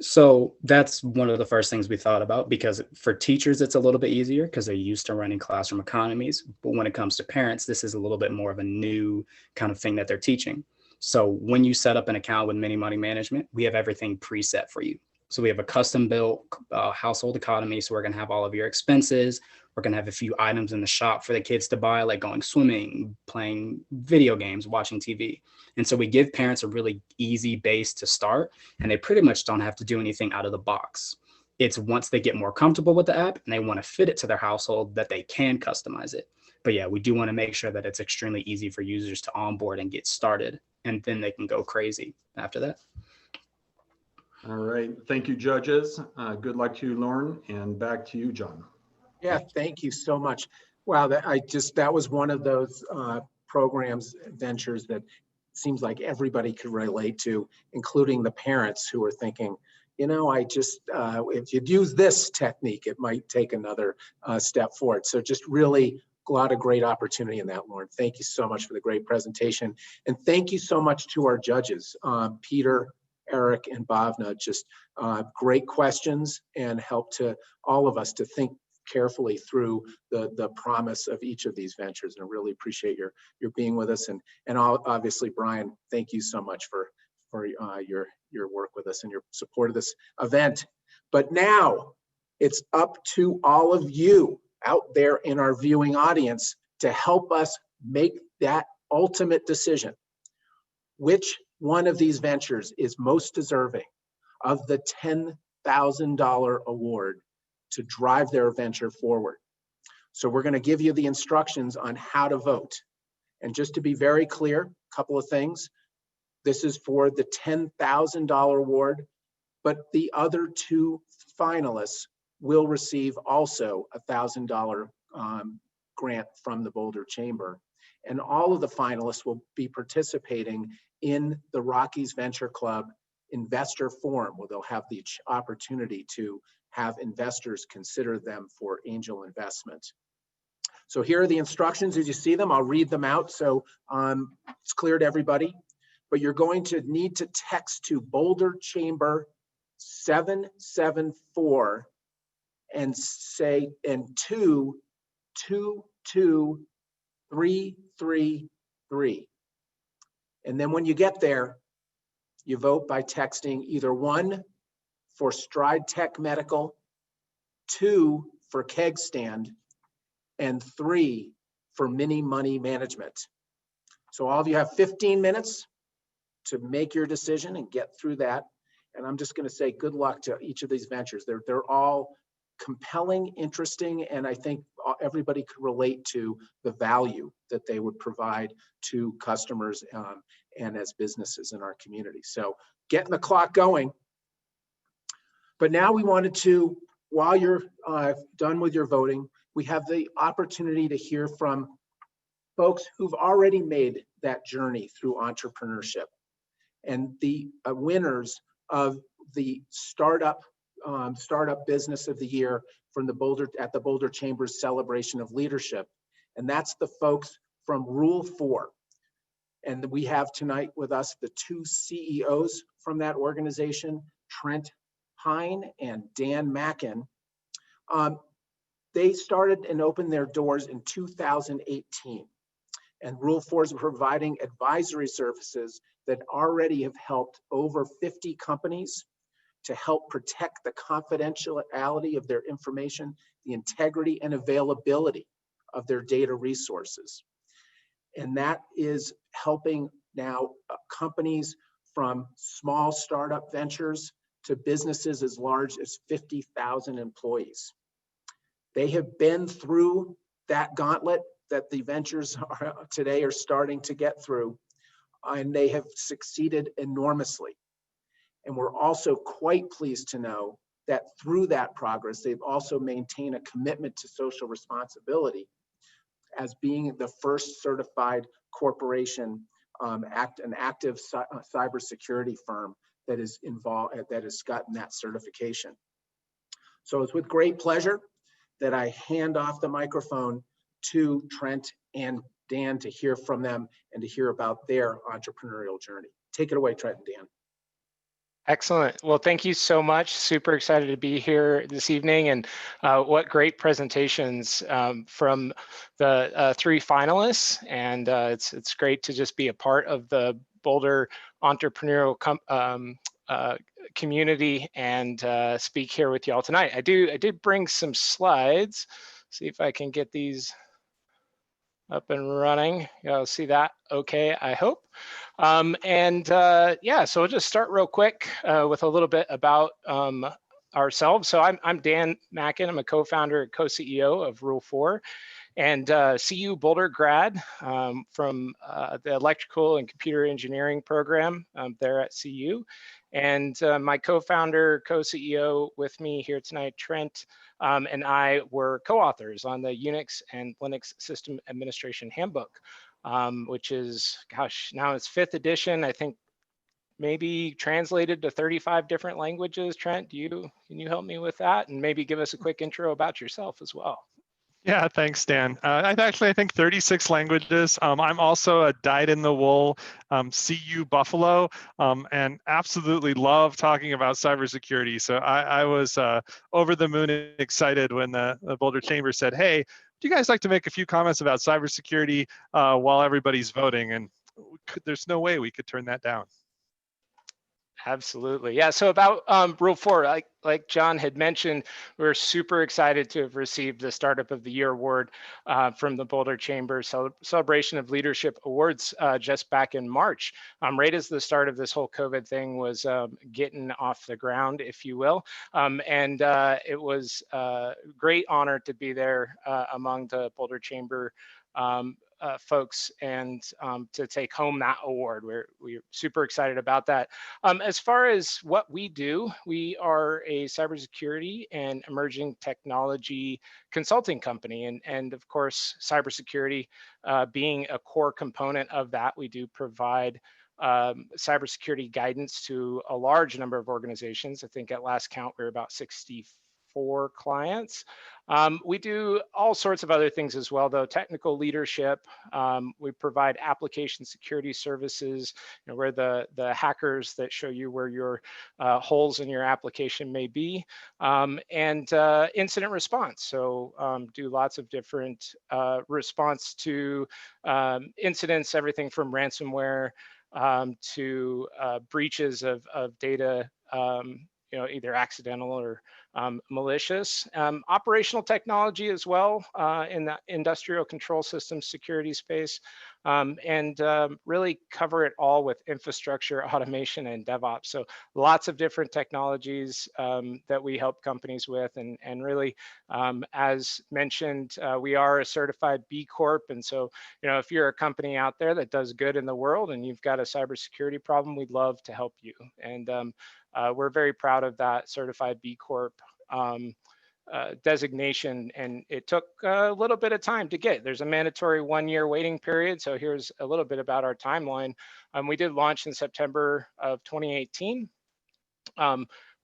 So that's one of the first things we thought about, because for teachers, it's a little bit easier because they're used to running classroom economies. But when it comes to parents, this is a little bit more of a new kind of thing that they're teaching. So when you set up an account with Mini Money Management, we have everything preset for you. So we have a custom built household economy. So we're going to have all of your expenses. We're going to have a few items in the shop for the kids to buy, like going swimming, playing video games, watching TV. And so we give parents a really easy base to start, and they pretty much don't have to do anything out of the box. It's once they get more comfortable with the app and they want to fit it to their household that they can customize it. But yeah, we do want to make sure that it's extremely easy for users to onboard and get started, and then they can go crazy after that. All right. Thank you, judges. Good luck to you, Lauren, and back to you, John. Yeah, thank you so much. Wow, that was one of those programs, ventures that seems like everybody could relate to, including the parents who are thinking, if you'd use this technique, it might take another step forward. So just really a lot of great opportunity in that, Lauren. Thank you so much for the great presentation. And thank you so much to our judges, Peter, Eric, and Bhavna. Just great questions and help to all of us to think carefully through the promise of each of these ventures. And I really appreciate your being with us. And obviously, Brian, thank you so much for your work with us and your support of this event. But now it's up to all of you out there in our viewing audience to help us make that ultimate decision. Which one of these ventures is most deserving of the $10,000 award to drive their venture forward? So we're going to give you the instructions on how to vote. And just to be very clear, a couple of things. This is for the $10,000 award, but the other two finalists will receive also a $1,000 grant from the Boulder Chamber. And all of the finalists will be participating in the Rockies Venture Club Investor Forum, where they'll have the opportunity to have investors consider them for angel investment. So here are the instructions as you see them. I'll read them out so it's clear to everybody. But you're going to need to text to Boulder Chamber 774 and say, and 222333. And then when you get there, you vote by texting either 1 for Stride Tech Medical, 2 for Keg Stand, and 3 for Mini Money Management. So all of you have 15 minutes to make your decision and get through that. And I'm just going to say good luck to each of these ventures. They're all compelling, interesting, and I think everybody could relate to the value that they would provide to customers and as businesses in our community. So getting the clock going. But now we wanted to, while you're done with your voting, we have the opportunity to hear from folks who've already made that journey through entrepreneurship and the winners of the startup business of the year from the Boulder Chamber's Celebration of Leadership. And that's the folks from Rule 4. And we have tonight with us the two CEOs from that organization, Trent Hine and Dan Mackin. They started and opened their doors in 2018. And Rule 4 is providing advisory services that already have helped over 50 companies to help protect the confidentiality of their information, the integrity and availability of their data resources. And that is helping now companies from small startup ventures to businesses as large as 50,000 employees. They have been through that gauntlet that the ventures today are starting to get through, and they have succeeded enormously. And we're also quite pleased to know that through that progress, they've also maintained a commitment to social responsibility as being the first certified corporation, an active cybersecurity firm that is involved, that has gotten that certification. So it's with great pleasure that I hand off the microphone to Trent and Dan to hear from them and to hear about their entrepreneurial journey. Take it away, Trent and Dan. Excellent. Well, thank you so much. Super excited to be here this evening, and what great presentations from the three finalists. And it's great to just be a part of the Boulder entrepreneurial community and speak here with y'all tonight. I did bring some slides. See if I can get these up and running. You'll see that okay, I hope. Yeah, so we'll just start real quick with a little bit about ourselves. So I'm Dan Mackin. I'm a co-founder, co-CEO of Rule 4 and CU Boulder grad from the electrical and computer engineering program there at CU. And my co-founder, co-CEO with me here tonight, Trent, and I were co-authors on the Unix and Linux System Administration Handbook, which is, gosh, now it's 5th edition. I think maybe translated to 35 different languages. Trent, can you help me with that? And maybe give us a quick intro about yourself as well. Yeah, thanks, Dan. I think 36 languages. I'm also a dyed-in-the-wool CU Buffalo, and absolutely love talking about cybersecurity. So I was over the moon excited when the Boulder Chamber said, "Hey, do you guys like to make a few comments about cybersecurity while everybody's voting?" And there's no way we could turn that down. Absolutely. Yeah. So about Rule 4, like John had mentioned, we're super excited to have received the Startup of the Year award from the Boulder Chamber Celebration of Leadership Awards just back in March, right as the start of this whole COVID thing was getting off the ground, if you will. It was a great honor to be there among the Boulder Chamber folks and to take home that award. We're super excited about that. As far as what we do, we are a cybersecurity and emerging technology consulting company. And of course, cybersecurity being a core component of that, we do provide cybersecurity guidance to a large number of organizations. I think at last count, we're about 64 clients. We do all sorts of other things as well, though. Technical leadership. We provide application security services, where the hackers that show you where your holes in your application may be, and incident response. So do lots of different response to incidents, everything from ransomware to breaches of data, either accidental or malicious. Operational technology as well in the industrial control systems security space. and really cover it all with infrastructure, automation, and DevOps. So lots of different technologies that we help companies with, and really, as mentioned, we are a certified B Corp, and so if you're a company out there that does good in the world and you've got a cybersecurity problem, we'd love to help you. And we're very proud of that certified B Corp designation, and it took a little bit of time to get. There's a mandatory 1-year waiting period. So here's a little bit about our timeline. We did launch in September of 2018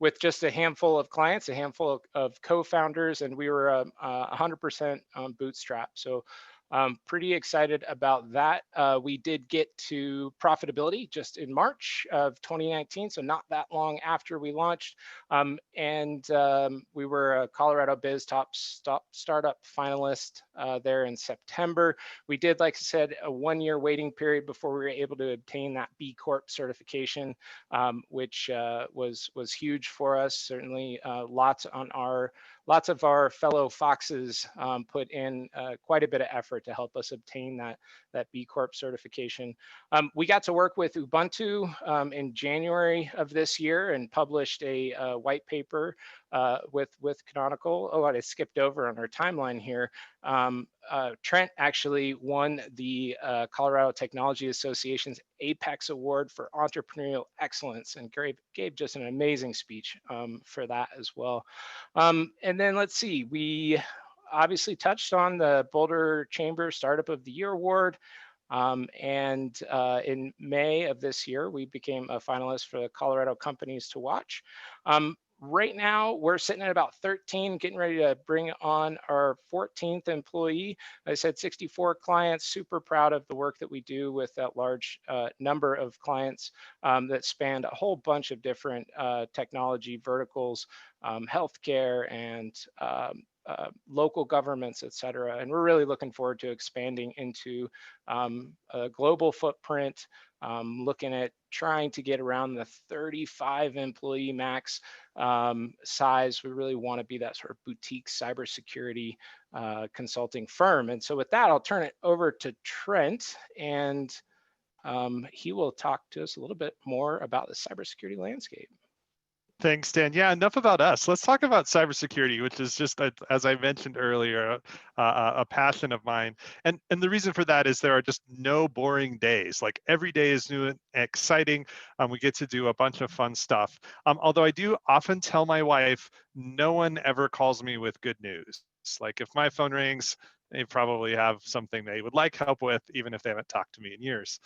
with just a handful of clients, a handful of co-founders, and we were 100% bootstrap. So pretty excited about that. We did get to profitability just in March of 2019, so not that long after we launched. We were a Colorado Biz Top Startup finalist there in September. We did, like I said, a 1-year waiting period before we were able to obtain that B Corp certification, which was huge for us. Certainly, lots of our fellow Foxes put in quite a bit of effort to help us obtain that B Corp certification. We got to work with Ubuntu in January of this year and published a white paper with Canonical. Oh, I skipped over on our timeline here. Trent actually won the Colorado Technology Association's Apex Award for Entrepreneurial Excellence and gave just an amazing speech for that as well. And then let's see, we obviously touched on the Boulder Chamber Startup of the Year Award. In May of this year, we became a finalist for the Colorado Companies to Watch. Right now, we're sitting at about 13, getting ready to bring on our 14th employee. I said 64 clients, super proud of the work that we do with that large number of clients that spanned a whole bunch of different technology verticals, healthcare and local governments, et cetera. And we're really looking forward to expanding into a global footprint, looking at trying to get around the 35 employee max size. We really want to be that sort of boutique cybersecurity consulting firm. And so with that, I'll turn it over to Trent, and he will talk to us a little bit more about the cybersecurity landscape. Thanks, Dan. Yeah, enough about us. Let's talk about cybersecurity, which is just, as I mentioned earlier, a passion of mine. And the reason for that is there are just no boring days. Like every day is new and exciting. We get to do a bunch of fun stuff. Although I do often tell my wife, no one ever calls me with good news. Like if my phone rings, they probably have something they would like help with, even if they haven't talked to me in years.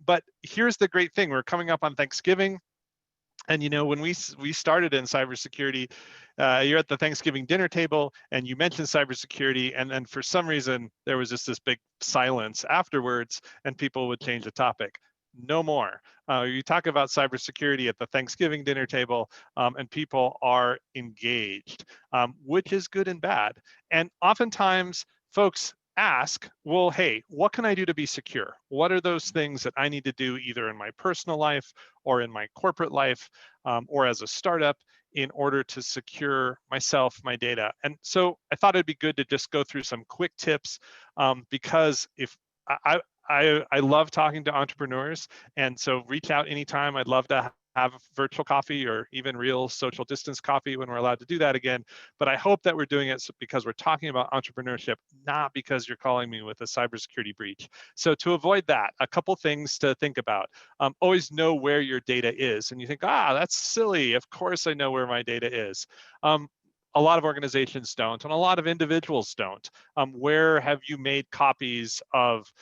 But here's the great thing. We're coming up on Thanksgiving. And when we started in cybersecurity, you're at the Thanksgiving dinner table and you mentioned cybersecurity, and then for some reason there was just this big silence afterwards, and people would change the topic. No more. You talk about cybersecurity at the Thanksgiving dinner table, and people are engaged, which is good and bad. And oftentimes, folks ask, well, hey, what can I do to be secure? What are those things that I need to do either in my personal life or in my corporate life or as a startup in order to secure myself, my data? And so I thought it'd be good to just go through some quick tips because if I love talking to entrepreneurs, and so reach out anytime. I'd love to have virtual coffee or even real social distance coffee when we're allowed to do that again. But I hope that we're doing it because we're talking about entrepreneurship, not because you're calling me with a cybersecurity breach. So to avoid that, a couple things to think about. Always know where your data is. And you think, that's silly. Of course I know where my data is. A lot of organizations don't, and a lot of individuals don't. Where have you made copies of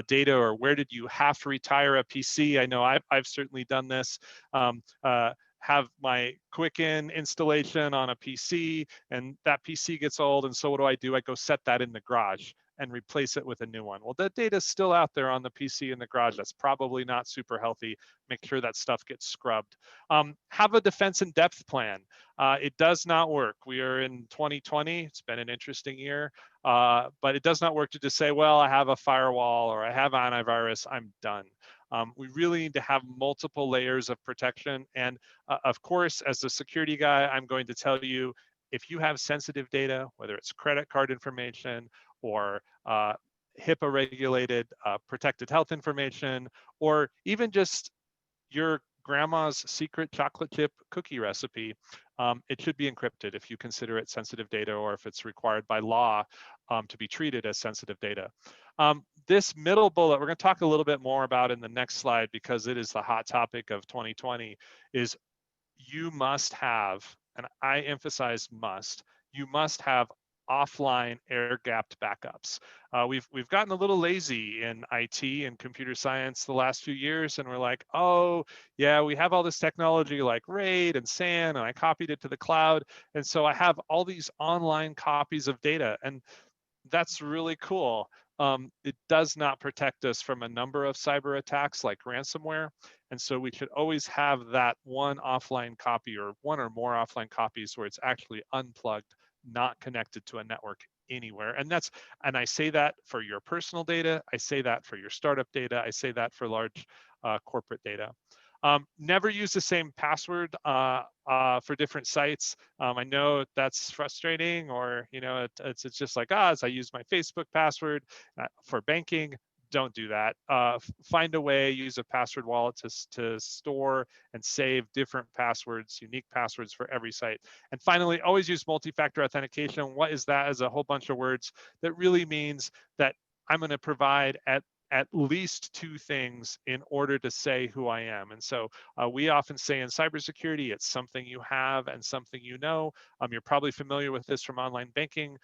data, or where did you have to retire a PC? I know I've certainly done this. Have my Quicken installation on a PC, and that PC gets old, and so what do? I go set that in the garage and replace it with a new one. Well, that data is still out there on the PC in the garage. That's probably not super healthy. Make sure that stuff gets scrubbed. Have a defense in depth plan. It does not work. We are in 2020. It's been an interesting year, but it does not work to just say, well, I have a firewall or I have antivirus, I'm done. We really need to have multiple layers of protection. And of course, as a security guy, I'm going to tell you, if you have sensitive data, whether it's credit card information or HIPAA regulated protected health information, or even just your grandma's secret chocolate chip cookie recipe, it should be encrypted if you consider it sensitive data, or if it's required by law to be treated as sensitive data. This middle bullet, we're going to talk a little bit more about in the next slide, because it is the hot topic of 2020, is you must have, and I emphasize must, you must have offline air-gapped backups. We've gotten a little lazy in IT and computer science the last few years, and we're like, oh yeah, we have all this technology like RAID and SAN, and I copied it to the cloud, and so I have all these online copies of data, and that's really cool. It does not protect us from a number of cyber attacks like ransomware. And so we should always have that one offline copy, or one or more offline copies, where it's actually unplugged, not connected to a network anywhere. And I say that for your personal data. I say that for your startup data. I say that for large corporate data. Never use the same password for different sites. I know that's frustrating, or it's just like, as I use my Facebook password for banking. Don't do that. Find a way, use a password wallet to store and save different passwords, unique passwords for every site. And finally, always use multi-factor authentication. What is that? Is a whole bunch of words that really means that I'm going to provide at least two things in order to say who I am. And so we often say in cybersecurity, it's something you have and something you know. You're probably familiar with this from online banking,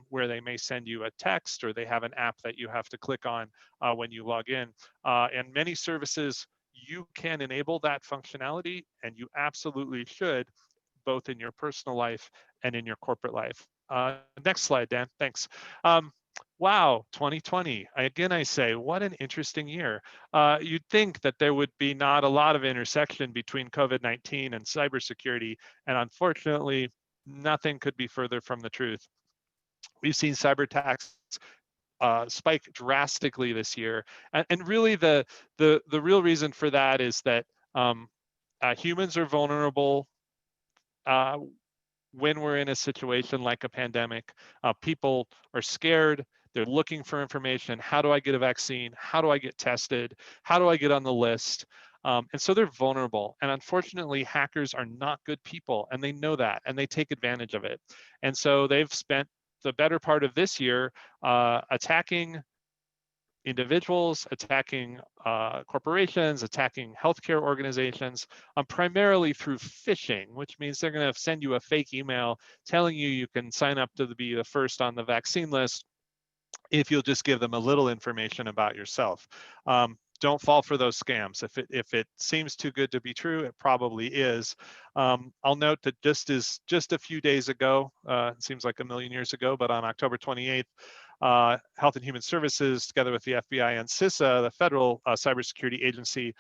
where they may send you a text, or they have an app that you have to click on when you log in. And many services, you can enable that functionality, and you absolutely should, both in your personal life and in your corporate life. Next slide, Dan, thanks. Wow, 2020. Again, I say, what an interesting year. You'd think that there would be not a lot of intersection between COVID-19 and cybersecurity, and unfortunately, nothing could be further from the truth. We've seen cyber attacks spike drastically this year, and really the real reason for that is that humans are vulnerable when we're in a situation like a pandemic. People are scared. They're looking for information. How do I get a vaccine? How do I get tested? How do I get on the list? And so they're vulnerable. And unfortunately, hackers are not good people, and they know that, and they take advantage of it. And so they've spent the better part of this year attacking individuals, attacking corporations, attacking healthcare organizations, primarily through phishing, which means they're going to send you a fake email telling you can sign up to be the first on the vaccine list if you'll just give them a little information about yourself. Don't fall for those scams. If it seems too good to be true, it probably is. I'll note that just a few days ago, it seems like a million years ago, but on October 28th, Health and Human Services, together with the FBI and CISA, the federal cybersecurity agency,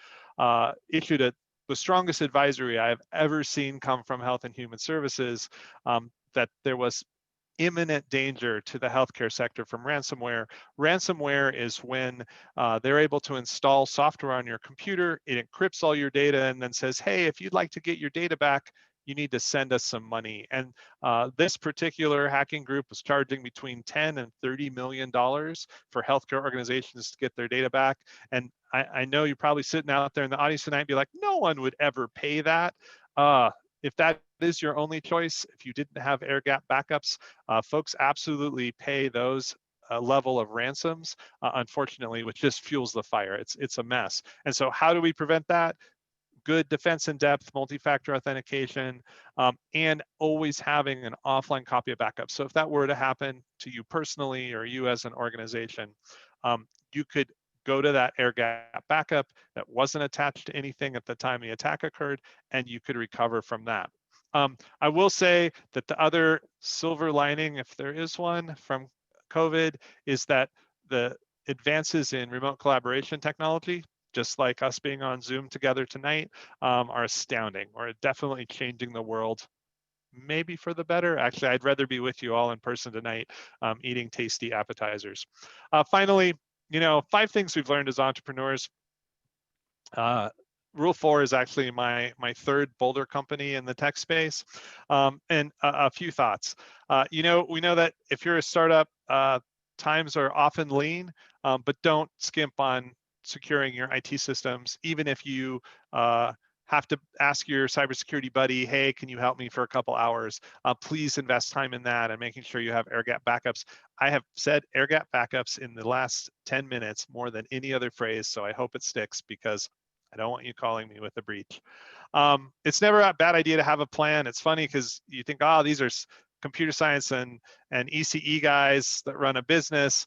issued the strongest advisory I've ever seen come from Health and Human Services, that there was imminent danger to the healthcare sector from ransomware. Ransomware is when they're able to install software on your computer, it encrypts all your data, and then says, hey, if you'd like to get your data back, you need to send us some money. And this particular hacking group was charging between $10 and $30 million for healthcare organizations to get their data back. And I know you're probably sitting out there in the audience tonight and be like, no one would ever pay that. If that is your only choice, if you didn't have air gap backups, folks absolutely pay those level of ransoms, unfortunately, which just fuels the fire. It's a mess. And so how do we prevent that? Good defense in depth, multi-factor authentication, and always having an offline copy of backup. So if that were to happen to you personally or you as an organization, you could go to that air gap backup that wasn't attached to anything at the time the attack occurred, and you could recover from that. I will say that the other silver lining, if there is one, from COVID is that the advances in remote collaboration technology, just like us being on Zoom together tonight, are astounding, or definitely changing the world, maybe for the better. Actually, I'd rather be with you all in person tonight, eating tasty appetizers. Finally, 5 things we've learned as entrepreneurs. Rule 4 is actually my third Boulder company in the tech space. And a few thoughts. We know that if you're a startup, times are often lean, but don't skimp on securing your IT systems, even if you have to ask your cybersecurity buddy, hey, can you help me for a couple hours? Please invest time in that and making sure you have air gap backups. I have said air gap backups in the last 10 minutes more than any other phrase, so I hope it sticks because I don't want you calling me with a breach. It's never a bad idea to have a plan. It's funny because you think, oh, these are computer science and ECE guys that run a business.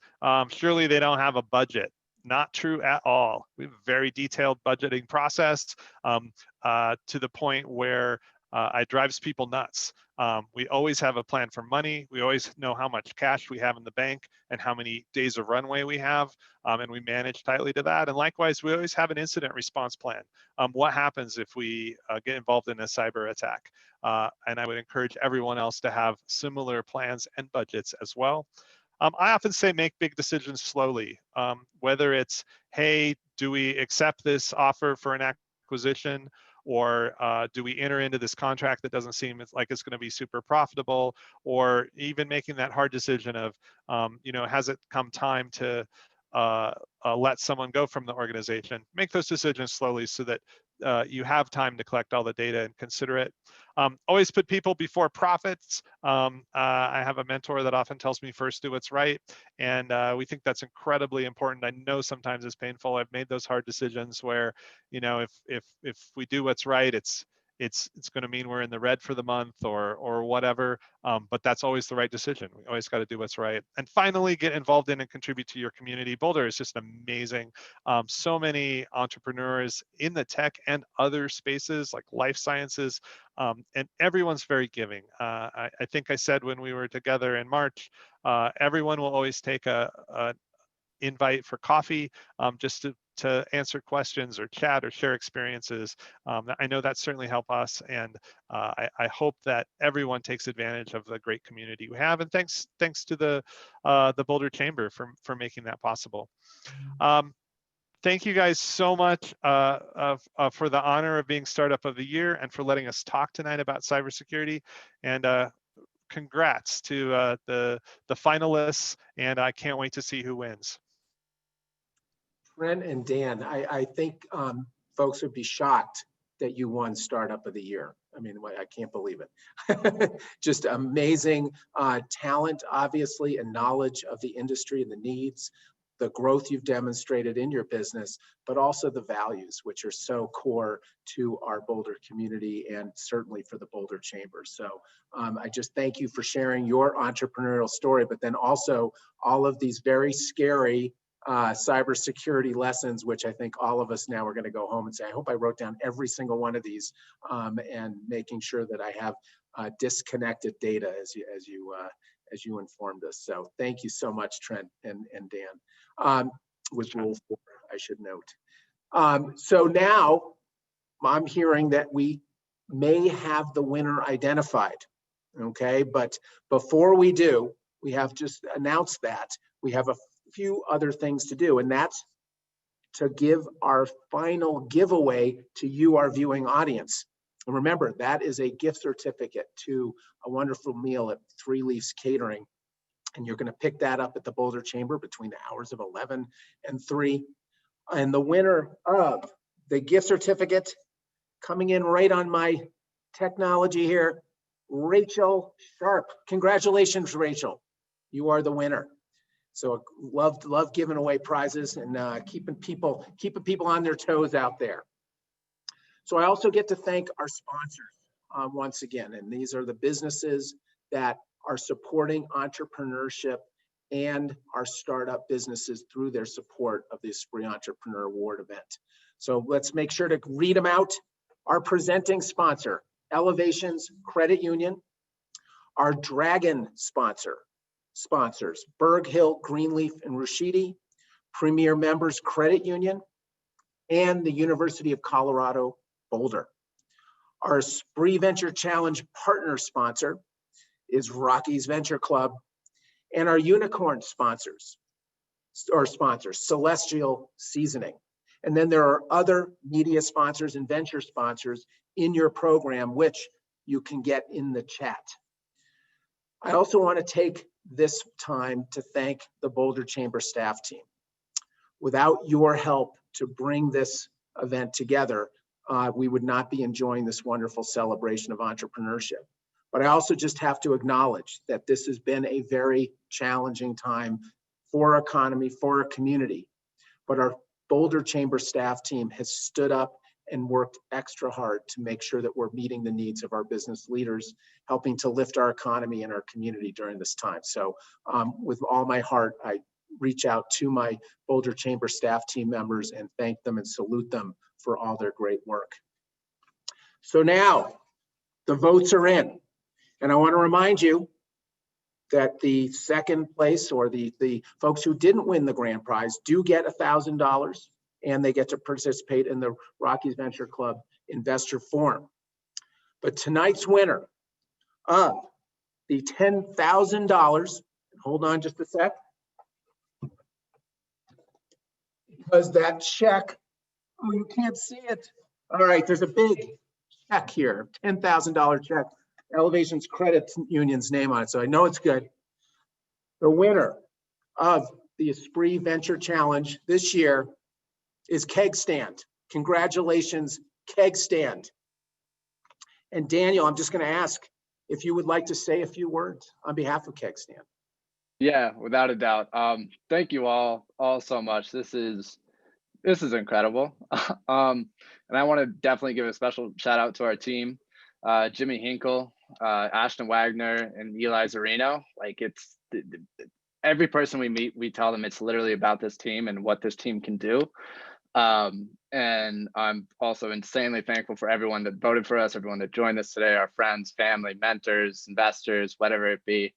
Surely they don't have a budget. Not true at all. We have a very detailed budgeting process to the point where it drives people nuts. We always have a plan for money. We always know how much cash we have in the bank and how many days of runway we have, and we manage tightly to that. And likewise, we always have an incident response plan. What happens if we get involved in a cyber attack? And I would encourage everyone else to have similar plans and budgets as well. I often say make big decisions slowly, whether it's, hey, do we accept this offer for an acquisition, or do we enter into this contract that doesn't seem like it's going to be super profitable, or even making that hard decision of, has it come time to let someone go from the organization? Make those decisions slowly so that you have time to collect all the data and consider it. Always put people before profits. I have a mentor that often tells me first do what's right, and we think that's incredibly important. I know sometimes it's painful. I've made those hard decisions where, if we do what's right, it's going to mean we're in the red for the month or whatever, but that's always the right decision. We always got to do what's right. And finally, get involved in and contribute to your community. Boulder is just amazing. So many entrepreneurs in the tech and other spaces like life sciences, and everyone's very giving. I think I said when we were together in March, everyone will always take a invite for coffee, just to answer questions or chat or share experiences. I know that certainly helped us, and I hope that everyone takes advantage of the great community we have. And thanks to the Boulder Chamber for making that possible. Thank you guys so much for the honor of being Startup of the Year and for letting us talk tonight about cybersecurity. And congrats to the finalists, and I can't wait to see who wins. Trent and Dan, I think folks would be shocked that you won Startup of the Year. I mean, I can't believe it. Just amazing talent, obviously, and knowledge of the industry and the needs, the growth you've demonstrated in your business, but also the values, which are so core to our Boulder community and certainly for the Boulder Chamber. So I just thank you for sharing your entrepreneurial story, but then also all of these very scary cybersecurity lessons, which I think all of us now are going to go home and say, I hope I wrote down every single one of these, and making sure that I have disconnected data as you informed us. So thank you so much, Trent and Dan. With Rule 4, I should note. So now I'm hearing that we may have the winner identified. Okay, but before we do, we have just announced that we have a few other things to do, and that's to give our final giveaway to you, our viewing audience. And remember, that is a gift certificate to a wonderful meal at 3 Leaves Catering. And you're going to pick that up at the Boulder Chamber between the hours of 11 and 3. And the winner of the gift certificate, coming in right on my technology here, Rachel Sharp. Congratulations, Rachel. You are the winner. So love giving away prizes and keeping people on their toes out there. So I also get to thank our sponsors once again, and these are the businesses that are supporting entrepreneurship and our startup businesses through their support of the Esprit Entrepreneur Award event. So let's make sure to read them out. Our presenting sponsor, Elevations Credit Union. Our Dragon sponsors, Berg Hill, Greenleaf, and Rushidi, Premier Members Credit Union, and the University of Colorado, Boulder. Our Spree Venture Challenge partner sponsor is Rockies Venture Club, and our unicorn sponsors, Celestial Seasoning. And then there are other media sponsors and venture sponsors in your program, which you can get in the chat. I also want to take this time to thank the Boulder Chamber staff team. Without your help to bring this event together, we would not be enjoying this wonderful celebration of entrepreneurship. But I also just have to acknowledge that this has been a very challenging time for our economy, for our community. But our Boulder Chamber staff team has stood up and worked extra hard to make sure that we're meeting the needs of our business leaders, helping to lift our economy and our community during this time. So with all my heart, I reach out to my Boulder Chamber staff team members and thank them and salute them for all their great work. So now the votes are in. And I want to remind you that the second place, or the folks who didn't win the grand prize, do get $1,000, and they get to participate in the Rockies Venture Club Investor Forum. But tonight's winner of the $10,000, hold on just a sec, because that check, oh, you can't see it. All right, there's a big check here, $10,000 check. Elevation's Credit Union's name on it, so I know it's good. The winner of the Esprit Venture Challenge this year is Keg Stand. Congratulations, Keg Stand. And Daniel, I'm just going to ask if you would like to say a few words on behalf of Keg Stand. Yeah, without a doubt. Thank you all so much. This is incredible. And I want to definitely give a special shout out to our team, Jimmy Hinkle, Ashton Wagner, and Eli Zarino. Like, it's every person we meet, we tell them it's literally about this team and what this team can do. And I'm also insanely thankful for everyone that voted for us, everyone that joined us today, our friends, family, mentors, investors, whatever it be.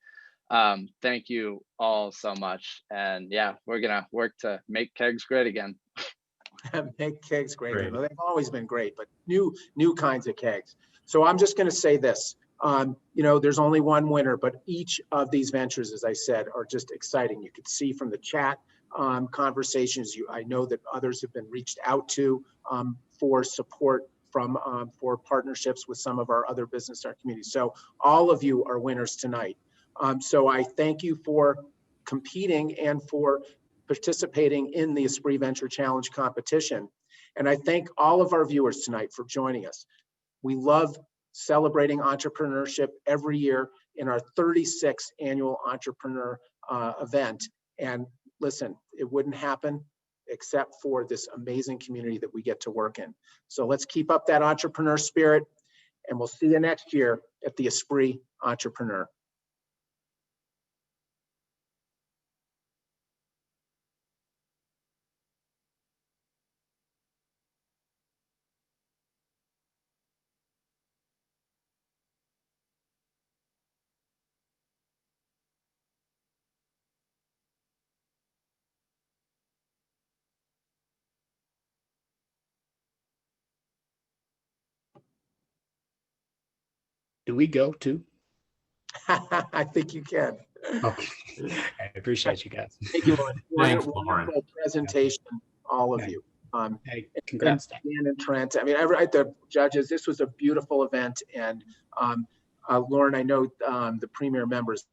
Thank you all so much. And yeah, we're gonna work to make kegs great again. Make kegs great. Well, they've always been great, but new kinds of kegs. So I'm just going to say this. You know, there's only one winner, but each of these ventures, as I said, are just exciting. You could see from the chat conversations, I know that others have been reached out to for support from for partnerships with some of our other business in our community. So all of you are winners tonight. So I thank you for competing and for participating in the Esprit Venture Challenge competition. And I thank all of our viewers tonight for joining us. We love celebrating entrepreneurship every year in our 36th annual entrepreneur event. And listen, it wouldn't happen except for this amazing community that we get to work in. So let's keep up that entrepreneur spirit, and we'll see you next year at the Esprit Entrepreneur. Do we go too? I think you can. Okay. I appreciate you guys. Thank you. Thanks, wonderful presentation, all of you. Hey, congrats. Dan and Trent. I mean, the judges, this was a beautiful event. And Lauren, I know the premier members